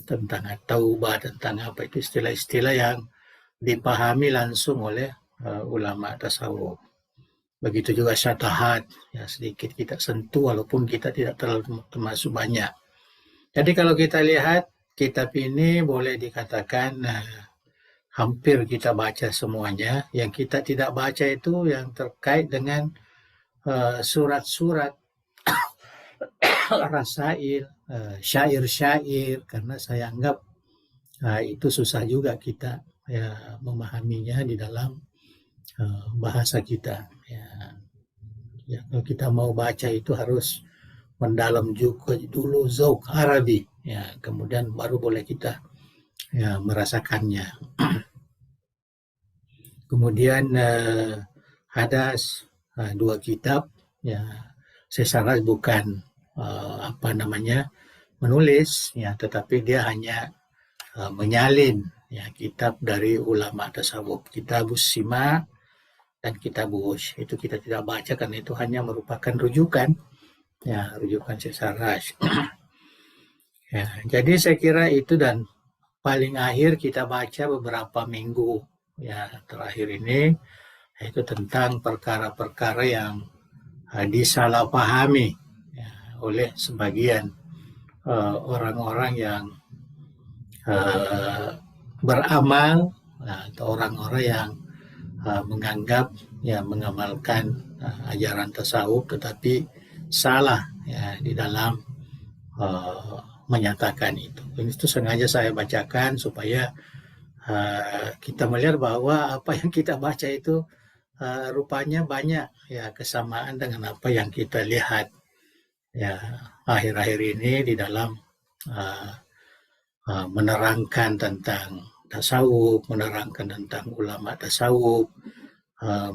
tentang taubah, tentang apa itu istilah-istilah yang dipahami langsung oleh ulama tasawuf. Begitu juga syatahat, ya sedikit kita sentuh walaupun kita tidak terlalu termasuk banyak. Jadi kalau kita lihat kitab ini boleh dikatakan hampir kita baca semuanya. Yang kita tidak baca itu yang terkait dengan surat-surat rasail, syair-syair, karena saya anggap itu susah juga kita ya memahaminya di dalam bahasa kita. Ya, kalau kita mau baca itu harus mendalam juga dulu zauk Arabi, ya, kemudian baru boleh kita ya merasakannya. Kemudian hadas dua kitab, ya saya saran bukan menulis, ya, tetapi dia hanya menyalin ya kitab dari ulama tasawuf, Kitabus Sima dan Kitabus itu kita tidak baca karena itu hanya merupakan rujukan, ya rujukan Syekh ya, jadi saya kira itu, dan paling akhir kita baca beberapa minggu ya terakhir ini, yaitu tentang perkara-perkara yang disalahpahami ya, oleh sebagian orang-orang yang beramal atau orang-orang yang menganggap ya mengamalkan ajaran tasawuf tetapi salah ya di dalam menyatakan itu. Itu sengaja saya bacakan supaya kita melihat bahwa apa yang kita baca itu rupanya banyak ya kesamaan dengan apa yang kita lihat ya akhir-akhir ini di dalam menerangkan tentang tasawuf, menerangkan tentang ulama tasawuf,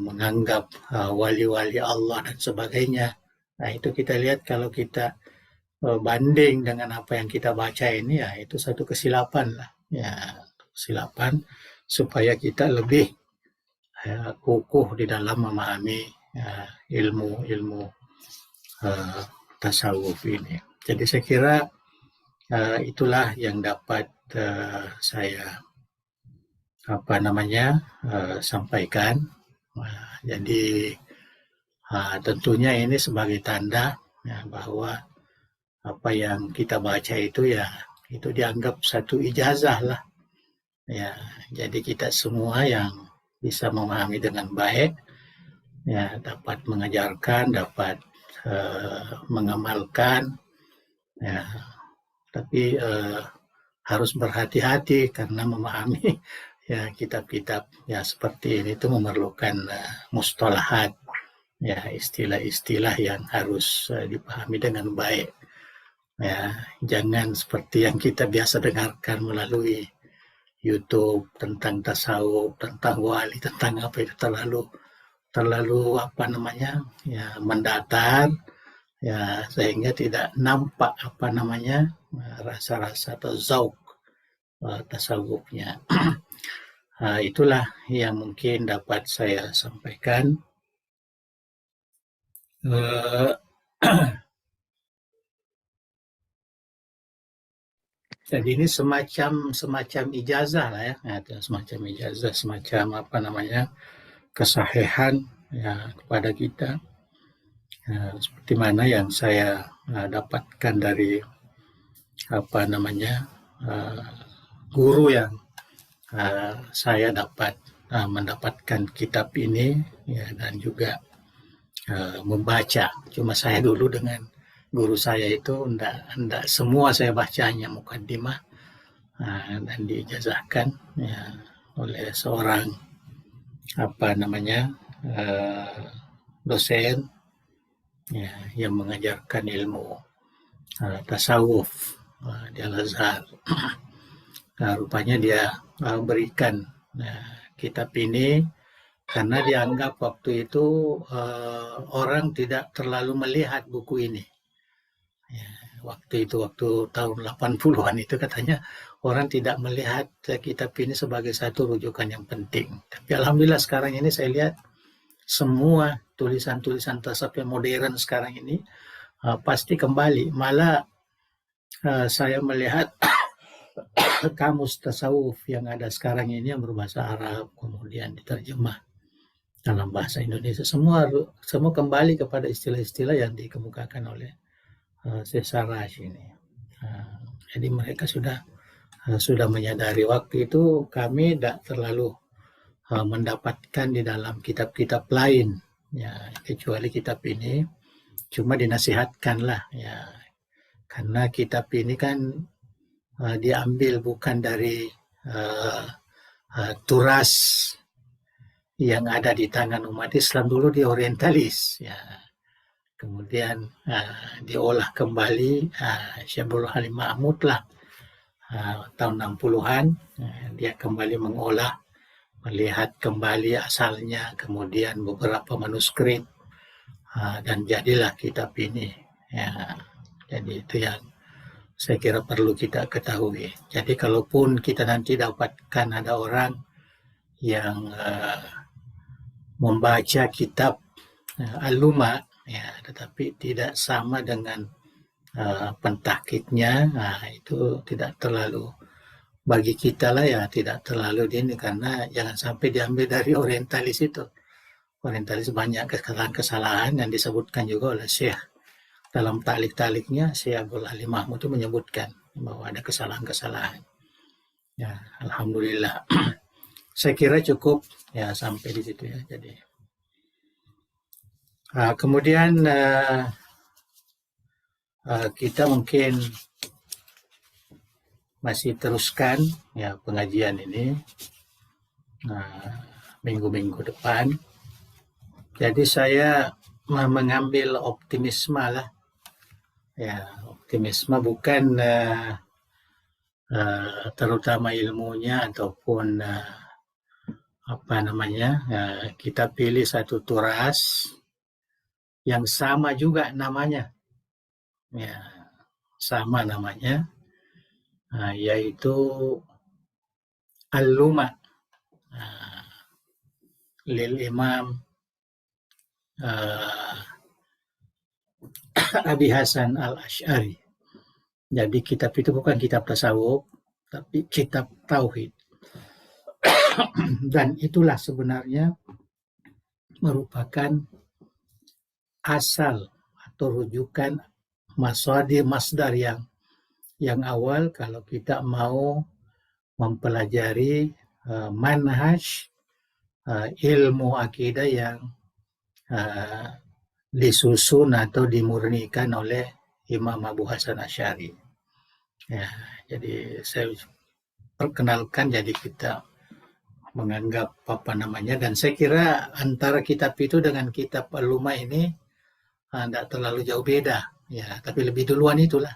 menganggap wali-wali Allah dan sebagainya. Nah itu kita lihat kalau kita banding dengan apa yang kita baca ini ya itu satu kesilapan lah ya, kesilapan supaya kita lebih kukuh di dalam memahami ilmu tasawuf ini. Jadi saya kira itulah yang dapat saya sampaikan. Jadi tentunya ini sebagai tanda ya, bahwa apa yang kita baca itu ya itu dianggap satu ijazah lah ya, jadi kita semua yang bisa memahami dengan baik ya dapat mengajarkan, dapat mengamalkan ya, tapi harus berhati-hati karena memahami ya kitab-kitab ya seperti ini itu memerlukan mustalahat ya, istilah-istilah yang harus dipahami dengan baik. Ya, jangan seperti yang kita biasa dengarkan melalui YouTube tentang tasawuf, tentang wali, tentang apa itu terlalu ya mendatar ya sehingga tidak nampak rasa-rasa atau zauk tasawufnya. Itulah yang mungkin dapat saya sampaikan. Jadi ini semacam ijazah lah ya, semacam ijazah, semacam kesahihan ya kepada kita. Seperti mana yang saya dapatkan dari guru yang saya dapat mendapatkan kitab ini ya, dan juga membaca. Cuma saya dulu dengan guru saya itu enggak semua saya bacanya mukaddimah dan diijazahkan ya oleh seorang dosen ya yang mengajarkan ilmu tasawuf di Al-Azhar. Rupanya dia berikan kitab ini karena dianggap waktu itu orang tidak terlalu melihat buku ini. Ya, waktu tahun 80-an itu katanya orang tidak melihat kitab ini sebagai satu rujukan yang penting. Tapi alhamdulillah sekarang ini saya lihat semua tulisan-tulisan tasawuf yang modern sekarang ini pasti kembali. Malah saya melihat kamus tasawuf yang ada sekarang ini yang berbahasa Arab kemudian diterjemah dalam bahasa Indonesia, semua kembali kepada istilah-istilah yang dikemukakan oleh Syekh Sarraj ini. Jadi mereka sudah menyadari. Waktu itu kami tidak terlalu mendapatkan di dalam kitab-kitab lain ya, kecuali kitab ini, cuma dinasihatkan lah ya, karena kitab ini kan diambil bukan dari turas yang ada di tangan umat Islam dulu, di orientalis ya. Kemudian diolah kembali Syekh Halim Mahmud lah tahun 60-an dia kembali mengolah, melihat kembali asalnya, kemudian beberapa manuskrip dan jadilah kitab ini ya. Jadi itu yang saya kira perlu kita ketahui. Jadi kalaupun kita nanti dapatkan ada orang yang membaca kitab Al-Luma, ya, tetapi tidak sama dengan pentahkiknya. Itu tidak terlalu, bagi kita lah ya, tidak terlalu ini, karena jangan sampai diambil dari orientalis itu. Orientalis banyak kesalahan-kesalahan yang disebutkan juga oleh Syekh dalam talik-taliknya. Syekh Abdul Halim Mahmud itu menyebutkan bahwa ada kesalahan-kesalahan. Ya, alhamdulillah. Saya kira cukup ya sampai di situ ya. Jadi kemudian kita mungkin masih teruskan ya pengajian ini minggu-minggu depan. Jadi saya mengambil optimisme lah, ya, optimisme bukan terutama ilmunya ataupun apa namanya, kita pilih satu turas yang sama juga namanya, ya, sama namanya, yaitu Al-Luma lil Imam Abi Hasan Al-Asy'ari. Jadi kitab itu bukan kitab tasawuf, tapi kitab tauhid. Dan itulah sebenarnya merupakan asal atau rujukan masdar yang awal kalau kita mau mempelajari manhaj ilmu akidah yang disusun atau dimurnikan oleh Imam Abu Hasan Asy'ari. Ya, jadi saya perkenalkan, jadi kita menganggap apa namanya, dan saya kira antara kitab itu dengan kitab Al-Luma ini tidak terlalu jauh beda, ya, tapi lebih duluan itulah,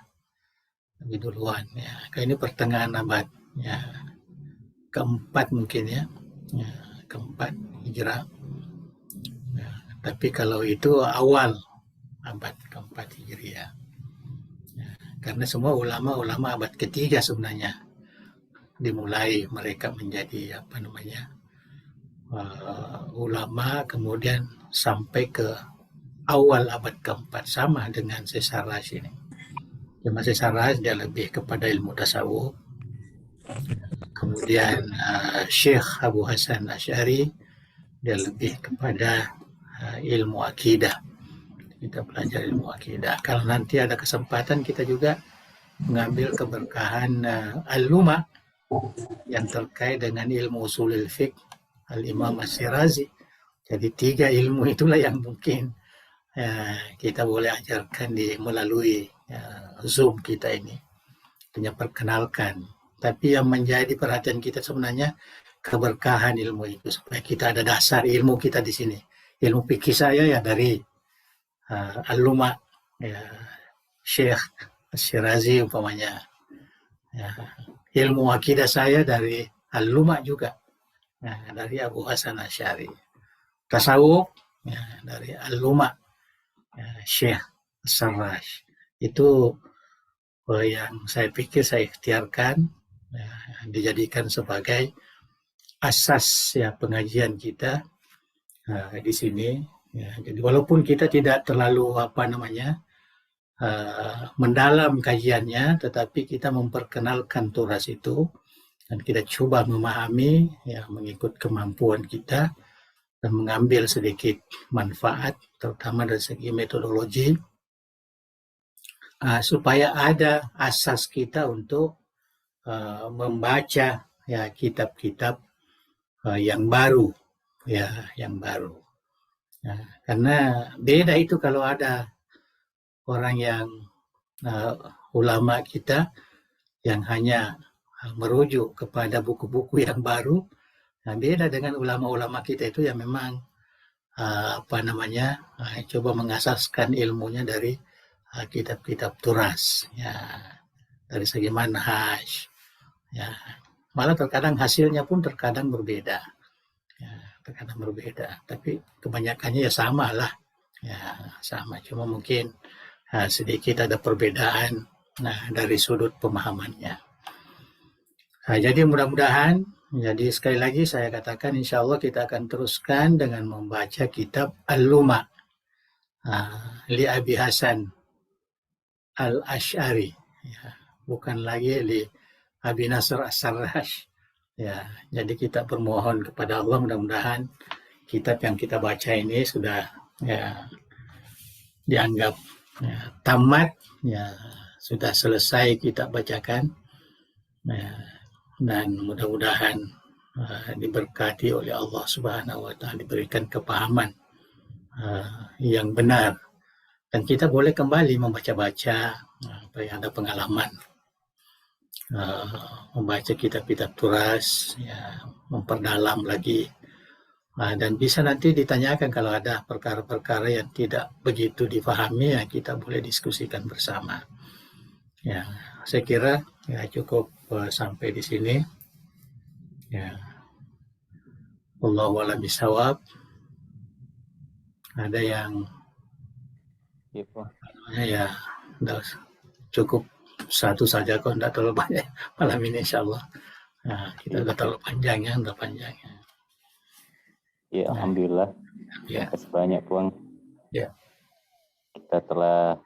lebih duluan, ya. Ini pertengahan abad ya keempat mungkin ya keempat Hijrah. Tapi kalau itu awal abad keempat Hijriah. Ya, karena semua ulama-ulama abad ketiga sebenarnya dimulai mereka menjadi apa namanya ulama, kemudian sampai ke awal abad keempat, sama dengan Sesaraj ini. Cuma Sesaraj dia lebih kepada ilmu tasawuf. Kemudian Syekh Abu Hasan Asy'ari dia lebih kepada ilmu akidah. Kita belajar ilmu akidah. Kalau nanti ada kesempatan kita juga mengambil keberkahan Al-Luma yang terkait dengan ilmu usulul fiqh Al-Imam Asy-Syirazi. Jadi 3 ilmu itulah yang mungkin kita boleh ajarkan melalui Zoom kita ini. Hanya perkenalkan. Tapi yang menjadi perhatian kita sebenarnya keberkahan ilmu itu, supaya kita ada dasar ilmu kita di sini. Ilmu fikih saya ya dari Al-Luma, ya, Syekh Asy-Syirazi umpamanya. Ya, ilmu akidah saya dari Al-Luma juga, ya, dari Abu Hasan Asy'ari. Tasawuf ya, dari Al-Luma, ya, Syekh Sarraj. Itu yang saya pikir saya ikhtiarkan, ya, dijadikan sebagai asas ya pengajian kita di sini. Ya, jadi walaupun kita tidak terlalu apa namanya mendalam kajiannya, tetapi kita memperkenalkan turas itu dan kita coba memahami ya mengikut kemampuan kita dan mengambil sedikit manfaat, terutama dari segi metodologi, supaya ada asas kita untuk membaca ya kitab-kitab yang baru, ya yang baru. Nah, karena beda itu kalau ada orang yang ulama kita yang hanya merujuk kepada buku-buku yang baru, nah beda dengan ulama-ulama kita itu yang memang apa namanya coba mengasaskan ilmunya dari kitab-kitab turas, ya, dari segi manhaj, ya, malah terkadang hasilnya pun terkadang berbeda. Ya, terkadang berbeda, tapi kebanyakannya ya sama lah, ya sama, cuma mungkin sedikit ada perbedaan dari sudut pemahamannya. Jadi mudah-mudahan Jadi sekali lagi saya katakan insya Allah kita akan teruskan dengan membaca kitab Al-Luma li Abi Hasan Al-Ash'ari. Ya, bukan lagi li Abi Nasr As-Sarraj. Ya, jadi kita bermohon kepada Allah mudah-mudahan kitab yang kita baca ini sudah ya, dianggap ya, tamat, ya, sudah selesai kita bacakan, ya, dan mudah-mudahan diberkati oleh Allah Subhanahu Wa Taala, diberikan kepahaman yang benar, dan kita boleh kembali membaca-baca supaya ada pengalaman membaca kitab-kitab turas, ya, memperdalam lagi. Dan bisa nanti ditanyakan kalau ada perkara-perkara yang tidak begitu difahami, ya kita boleh diskusikan bersama. Ya, saya kira ya cukup sampai di sini. Ya, Wallahu a'lam bishawab. Ada yang ya, cukup satu saja kok, tidak terlalu banyak malam ini insyaallah. Nah, kita udah terlalu panjang ya, udah panjang ya. Ya, alhamdulillah. Ya. Terima kasih banyak, Puang. Ya. Kita telah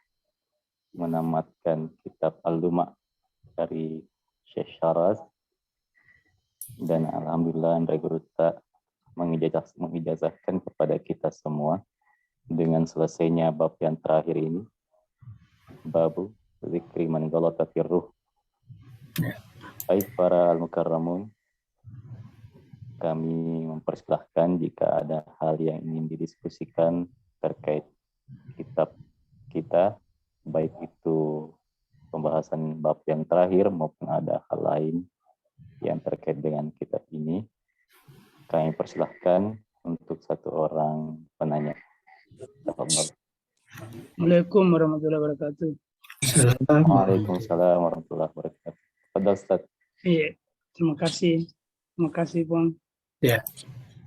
menamatkan kitab Al-Luma dari Syekh Syaraz, dan alhamdulillah Andra Guruta mengijazahkan kepada kita semua dengan selesainya bab yang terakhir ini, babu zikri man galata firruh. Baik para al-mukarramun, kami mempersilahkan jika ada hal yang ingin didiskusikan terkait kitab kita, baik itu pembahasan bab yang terakhir maupun ada hal lain yang terkait dengan kitab ini, kami persilahkan untuk satu orang penanya. Assalamualaikum warahmatullahi wabarakatuh. Waalaikumsalam warahmatullahi wabarakatuh. Pada Ustaz. Iya, terima kasih. Terima kasih, Bang. Ya.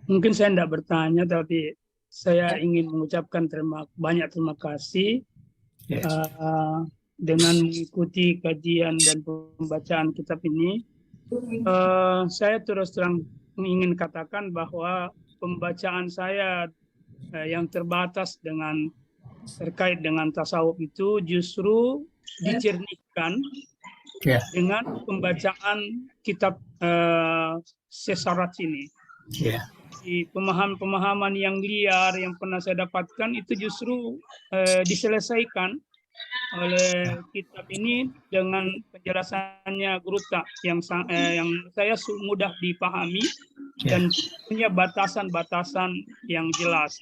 Mungkin saya tidak bertanya, tapi saya ingin mengucapkan banyak terima kasih dengan mengikuti kajian dan pembacaan kitab ini. Saya terus terang ingin katakan bahwa pembacaan saya yang terbatas terkait dengan tasawuf itu justru dicernihkan dengan pembacaan kitab Sesaraj ini. Di pemahaman-pemahaman yang liar yang pernah saya dapatkan itu justru diselesaikan oleh kitab ini dengan penjelasannya Guruta yang saya mudah dipahami dan punya batasan-batasan yang jelas.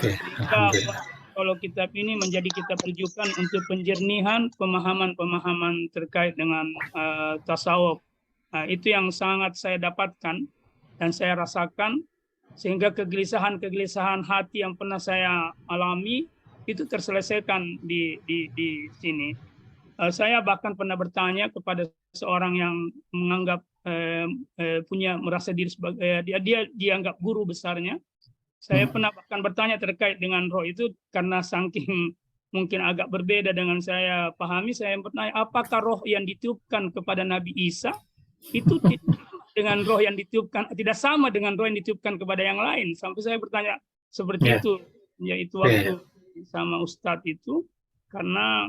Sehingga kalau kitab ini menjadi kitab rujukan untuk penjernihan pemahaman-pemahaman terkait dengan tasawuf. Itu yang sangat saya dapatkan dan saya rasakan, sehingga kegelisahan-kegelisahan hati yang pernah saya alami itu terselesaikan di sini. Saya bahkan pernah bertanya kepada seorang yang menganggap merasa diri sebagai dia dianggap guru besarnya. Saya pernah bahkan bertanya terkait dengan roh itu, karena saking mungkin agak berbeda dengan saya pahami. Saya bertanya, apakah roh yang ditiupkan kepada Nabi Isa itu dengan roh yang ditiupkan, tidak sama dengan roh yang ditiupkan kepada yang lain? Sampai saya bertanya seperti itu, yaitu waktu sama Ustadz itu, karena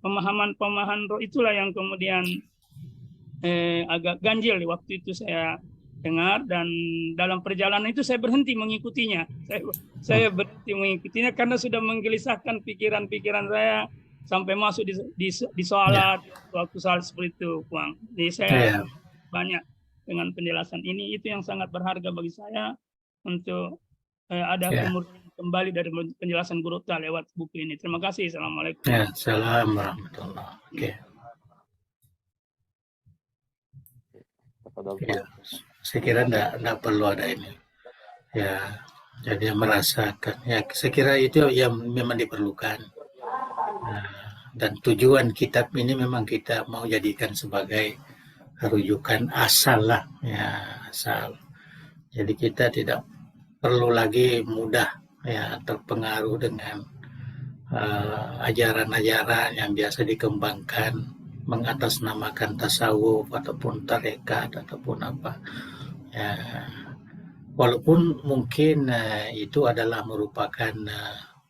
pemahaman roh itulah yang kemudian agak ganjil waktu itu saya dengar, dan dalam perjalanan itu saya berhenti mengikutinya. Saya berhenti mengikutinya karena sudah menggelisahkan pikiran-pikiran saya sampai masuk di sholat, waktu sholat seperti itu, Bang. Jadi saya banyak dengan penjelasan ini, itu yang sangat berharga bagi saya untuk ada kemurnian kembali dari penjelasan Guruta lewat buku ini. Terima kasih. Assalamualaikum. Assalamualaikum warahmatullahi wabarakatuh. Saya kira tidak perlu ada ini. Ya, jadi merasakan. Ya, saya kira itu yang memang diperlukan. Dan tujuan kitab ini memang kita mau jadikan sebagai rujukan asal lah, ya asal. Jadi kita tidak perlu lagi mudah ya terpengaruh dengan ajaran-ajaran yang biasa dikembangkan mengatasnamakan tasawuf ataupun tarekat ataupun apa. Ya, walaupun mungkin itu adalah merupakan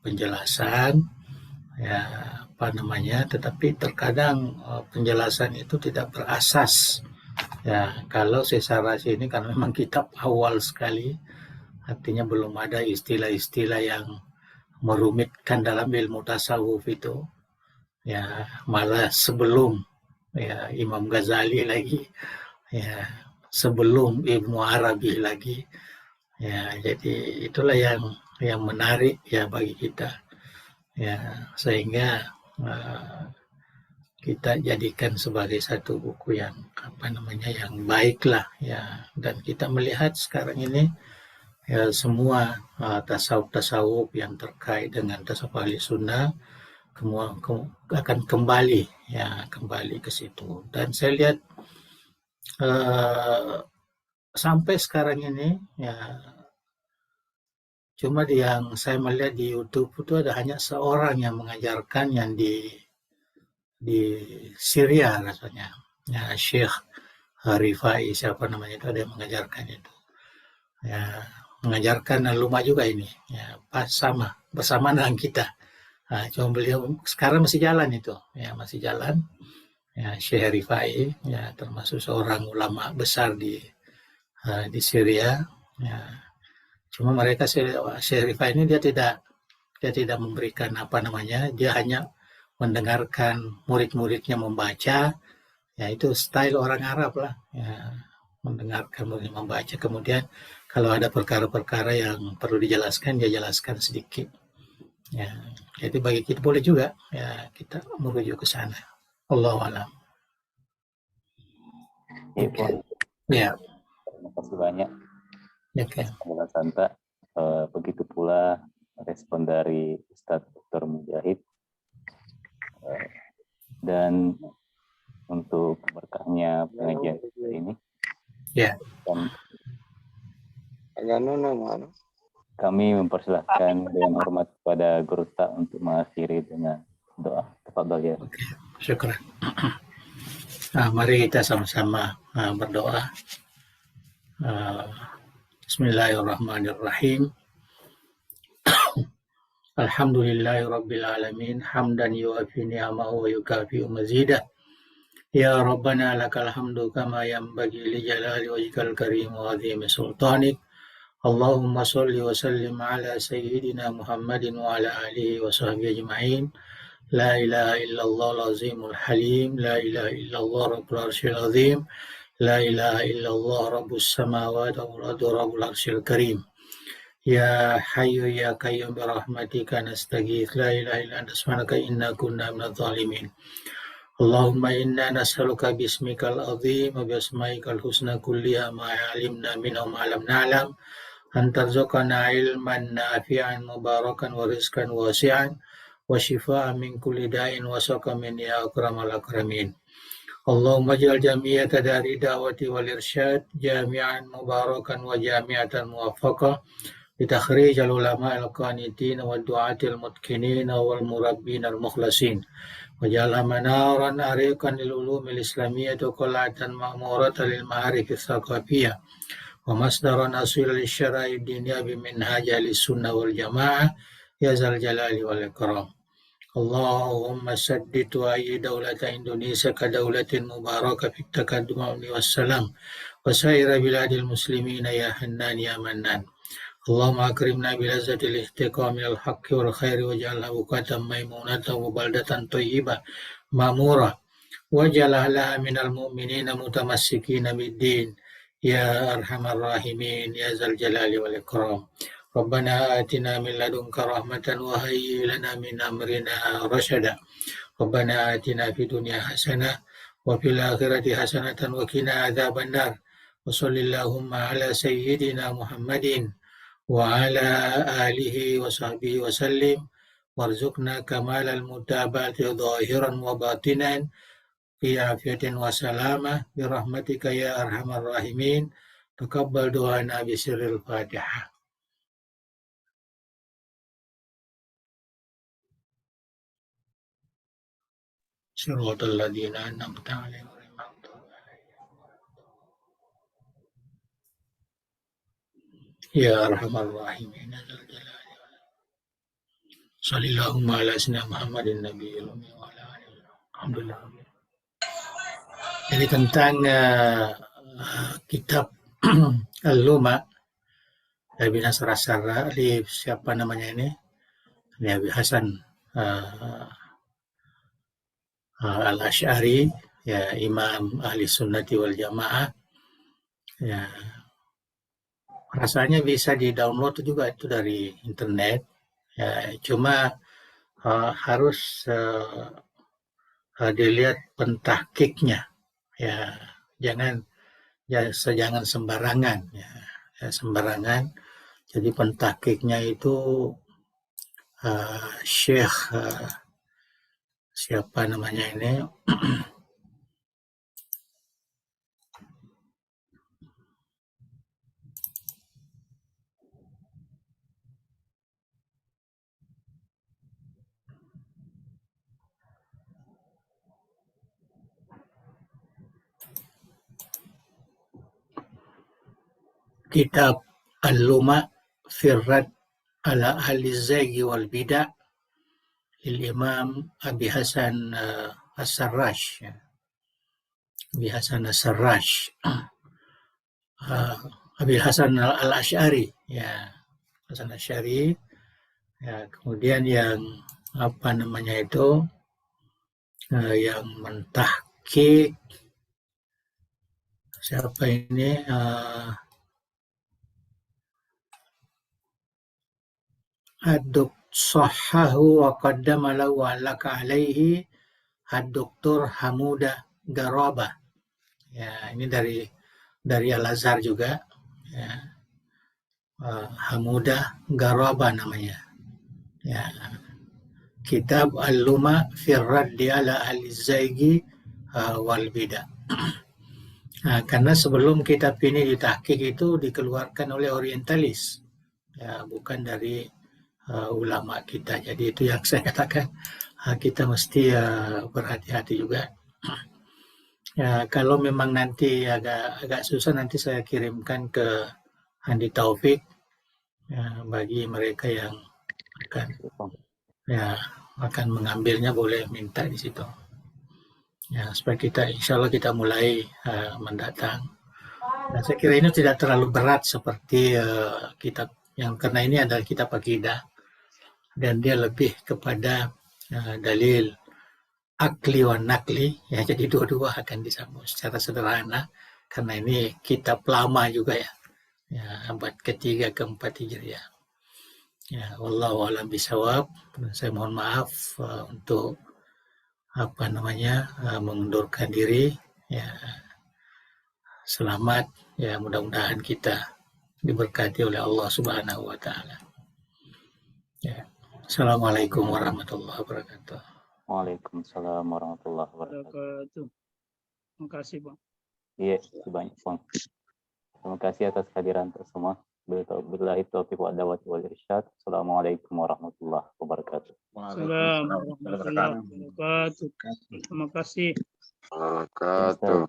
penjelasan, ya apa namanya, tetapi terkadang penjelasan itu tidak berasas. Ya, kalau Sesarasi ini kan memang kitab awal sekali, artinya belum ada istilah-istilah yang merumitkan dalam ilmu tasawuf itu. Ya, malah sebelum ya Imam Ghazali lagi, ya sebelum Ibnu Arabi lagi. Ya, jadi itulah yang menarik ya bagi kita. Ya, sehingga kita jadikan sebagai satu buku yang apa namanya yang baik lah ya, dan kita melihat sekarang ini ya semua tasawuf-tasawuf yang terkait dengan tasawuf ahli sunnah akan kembali ya kembali ke situ, dan saya lihat sampai sekarang ini ya cuma yang saya melihat di YouTube itu ada hanya seorang yang mengajarkan yang di Syria rasanya ya, Syekh Rifai siapa namanya itu, ada yang mengajarkan itu ya, mengajarkan Luma juga ini ya, pas sama bersama dengan kita. Nah, cuma beliau sekarang masih jalan itu ya, masih jalan ya, Syekh Rifai ya, termasuk seorang ulama besar di Syria ya. Cuma mereka Syekh Rifai ini dia tidak memberikan apa namanya, dia hanya mendengarkan murid-muridnya membaca. Ya itu style orang Arab lah ya, mendengarkan murid membaca, kemudian kalau ada perkara-perkara yang perlu dijelaskan dia jelaskan sedikit ya. Jadi bagi kita boleh juga ya kita merujuk ke sana. Allahu a'lam. Ya, Oke. Pak. Ya, Terima kasih banyak oke. atas penjelasan Pak. Begitu pula respon dari Ustadz Dr. Mujahid. Dan untuk berkahnya pengajian ini, Ya. kami mempersilahkan dengan hormat kepada Guru Tak untuk mengakhiri dengan doa. Tafadhol ya. Oke, syukur. Nah, mari kita sama-sama berdoa. Bismillahirrahmanirrahim. Alhamdulillahi rabbil alamin, hamdan yuafi ni'amahu wa yukafi'u mazidah. Ya Rabbana lakal hamdu kama yanbaghi li jalali wajhikal karim wa 'azimi sultanik. Allahumma shalli wa sallim ala sayyidina Muhammadin wa ala alihi wa sahbihi ajma'in. La ilaha illallah al-azimul halim, la ilaha illallah rabbul arsyil azim, la ilaha illallah rabbus samawati wal ardi rabbul arsyil karim. Ya Hayyu ya Qayyum bi rahmatika nastaghits, la ilaha illa anta subhanaka inna kunna minadh dhalimin. Allahumma inna nas'aluka bismikal azim wa bi asma'ikal husna kulliha ma 'alimna minhu ma lam na'lam, an tarzuqana ilman nafi'an mubarakan wa rizqan wasi'an wa shifaa'an min kulli da'in wa saqamin ya akramal akramin. Allahumma ij'al jamiyata dari da'wati wal irsyad jami'an mubarakan wa jami'atan muwaffaqah لتخريج العلماء القانتين والدعاة المتقنين والمربين المخلصين وجعلها منارا أريقا للعلوم الإسلامية وقلعة مأمورة للمعارف الثقافية ومصدرا أصيلا للشرائع الدينية بمنهاج أهل السنة والجماعة يا ذا الجلال والإكرام. اللهم سدد وأيد دولة إندونيسيا كدولة مباركة في التقدم والسلام وسائر بلاد المسلمين يا حنان يا منان. اللهم أكرمنا بلذة الاحتقان من الحق والخير واجعلها بكاة ميمونة وبلدة طيبة مأمورة واجعلها من المؤمنين متمسكين بالدين يا أرحم الراحمين يا ذا الجلال والإكرام. ربنا آتنا من لدنك رحمة وهيئ لنا من أمرنا رشدا. ربنا آتنا في الدنيا حسنة وفي الآخرة حسنة وقنا عذاب النار. وصل اللهم على سيدنا محمد وعلى آله وصحبه وسلم وارزقنا كمال المتابعة ظاهرا وباطنا في عافية وسلامة برحمتك يا أرحم الراحمين. تقبل دعانا بسر الفاتحة. صراط الذين أنعمت عليهم Ya Arhamar Rahimin. Sallallahu ala sayyidina Muhammadin nabiyil ummi wa ala alihi. Alhamdulillah. Jadi tentang kitab Al-Luma dari Nasr As-Sarra, siapa namanya ini? Ini Abi Hasan Al-Asy'ari, ya Imam Ahli Sunnati wal Jamaah. Ya, rasanya bisa di-download juga itu dari internet. Ya, cuma harus dilihat pentahkiknya. Ya, jangan sembarangan. Ya, sembarangan. Jadi pentahkiknya itu Syekh siapa namanya ini? Kitab Al-Luma Firrad ala ahli zaygi wal bid'ah lil Imam Abi Hasan As-Sarraj. Abi Hasan As-Sarraj. Abi Hasan Al-Asy'ari, ya. Hasan Asy'ari. Ya, kemudian yang apa namanya itu yang mentahqiq siapa ini Ad-Duk Sahahu wa qaddama lahu alaka alaihi Ad-Doktor Hamuda Garaba. Ya, ini dari Al-Azhar juga. Ya. Hamuda Garaba namanya. Ya. Kitab Al-Luma fi Raddi ala Al-Zaygi wal Bida. Nah, karena sebelum kitab ini ditahqiq itu dikeluarkan oleh orientalis. Ya, bukan dari ulama kita. Jadi itu yang saya katakan kita mesti berhati-hati juga. Ya, kalau memang nanti agak susah, nanti saya kirimkan ke Handi Taufik ya, bagi mereka yang akan mengambilnya boleh minta di situ. Ya, supaya kita insya Allah kita mulai mendatang. Nah, saya kira ini tidak terlalu berat seperti kitab yang karena ini adalah kitab akidah dan dia lebih kepada dalil akli wa nakli, ya jadi dua-dua akan disambung secara sederhana karena ini kitab lama juga ya, abad ke-3 ke-4 Hijriah. Ya, wallahu a'lam bishawab. Saya mohon maaf untuk apa namanya mengundurkan diri. Ya, selamat ya, mudah-mudahan kita diberkati oleh Allah Subhanahu wa taala. Ya. Assalamualaikum warahmatullahi wabarakatuh. Waalaikumsalam warahmatullahi wabarakatuh. Terima kasih, Bang. Iya, banyak, Bang. Terima kasih atas kehadiran semua. Billahi taufiq wa dawati wal irsyad. Assalamualaikum warahmatullahi wabarakatuh. Assalamualaikum warahmatullahi wabarakatuh. Terima kasih. Wabarakatuh.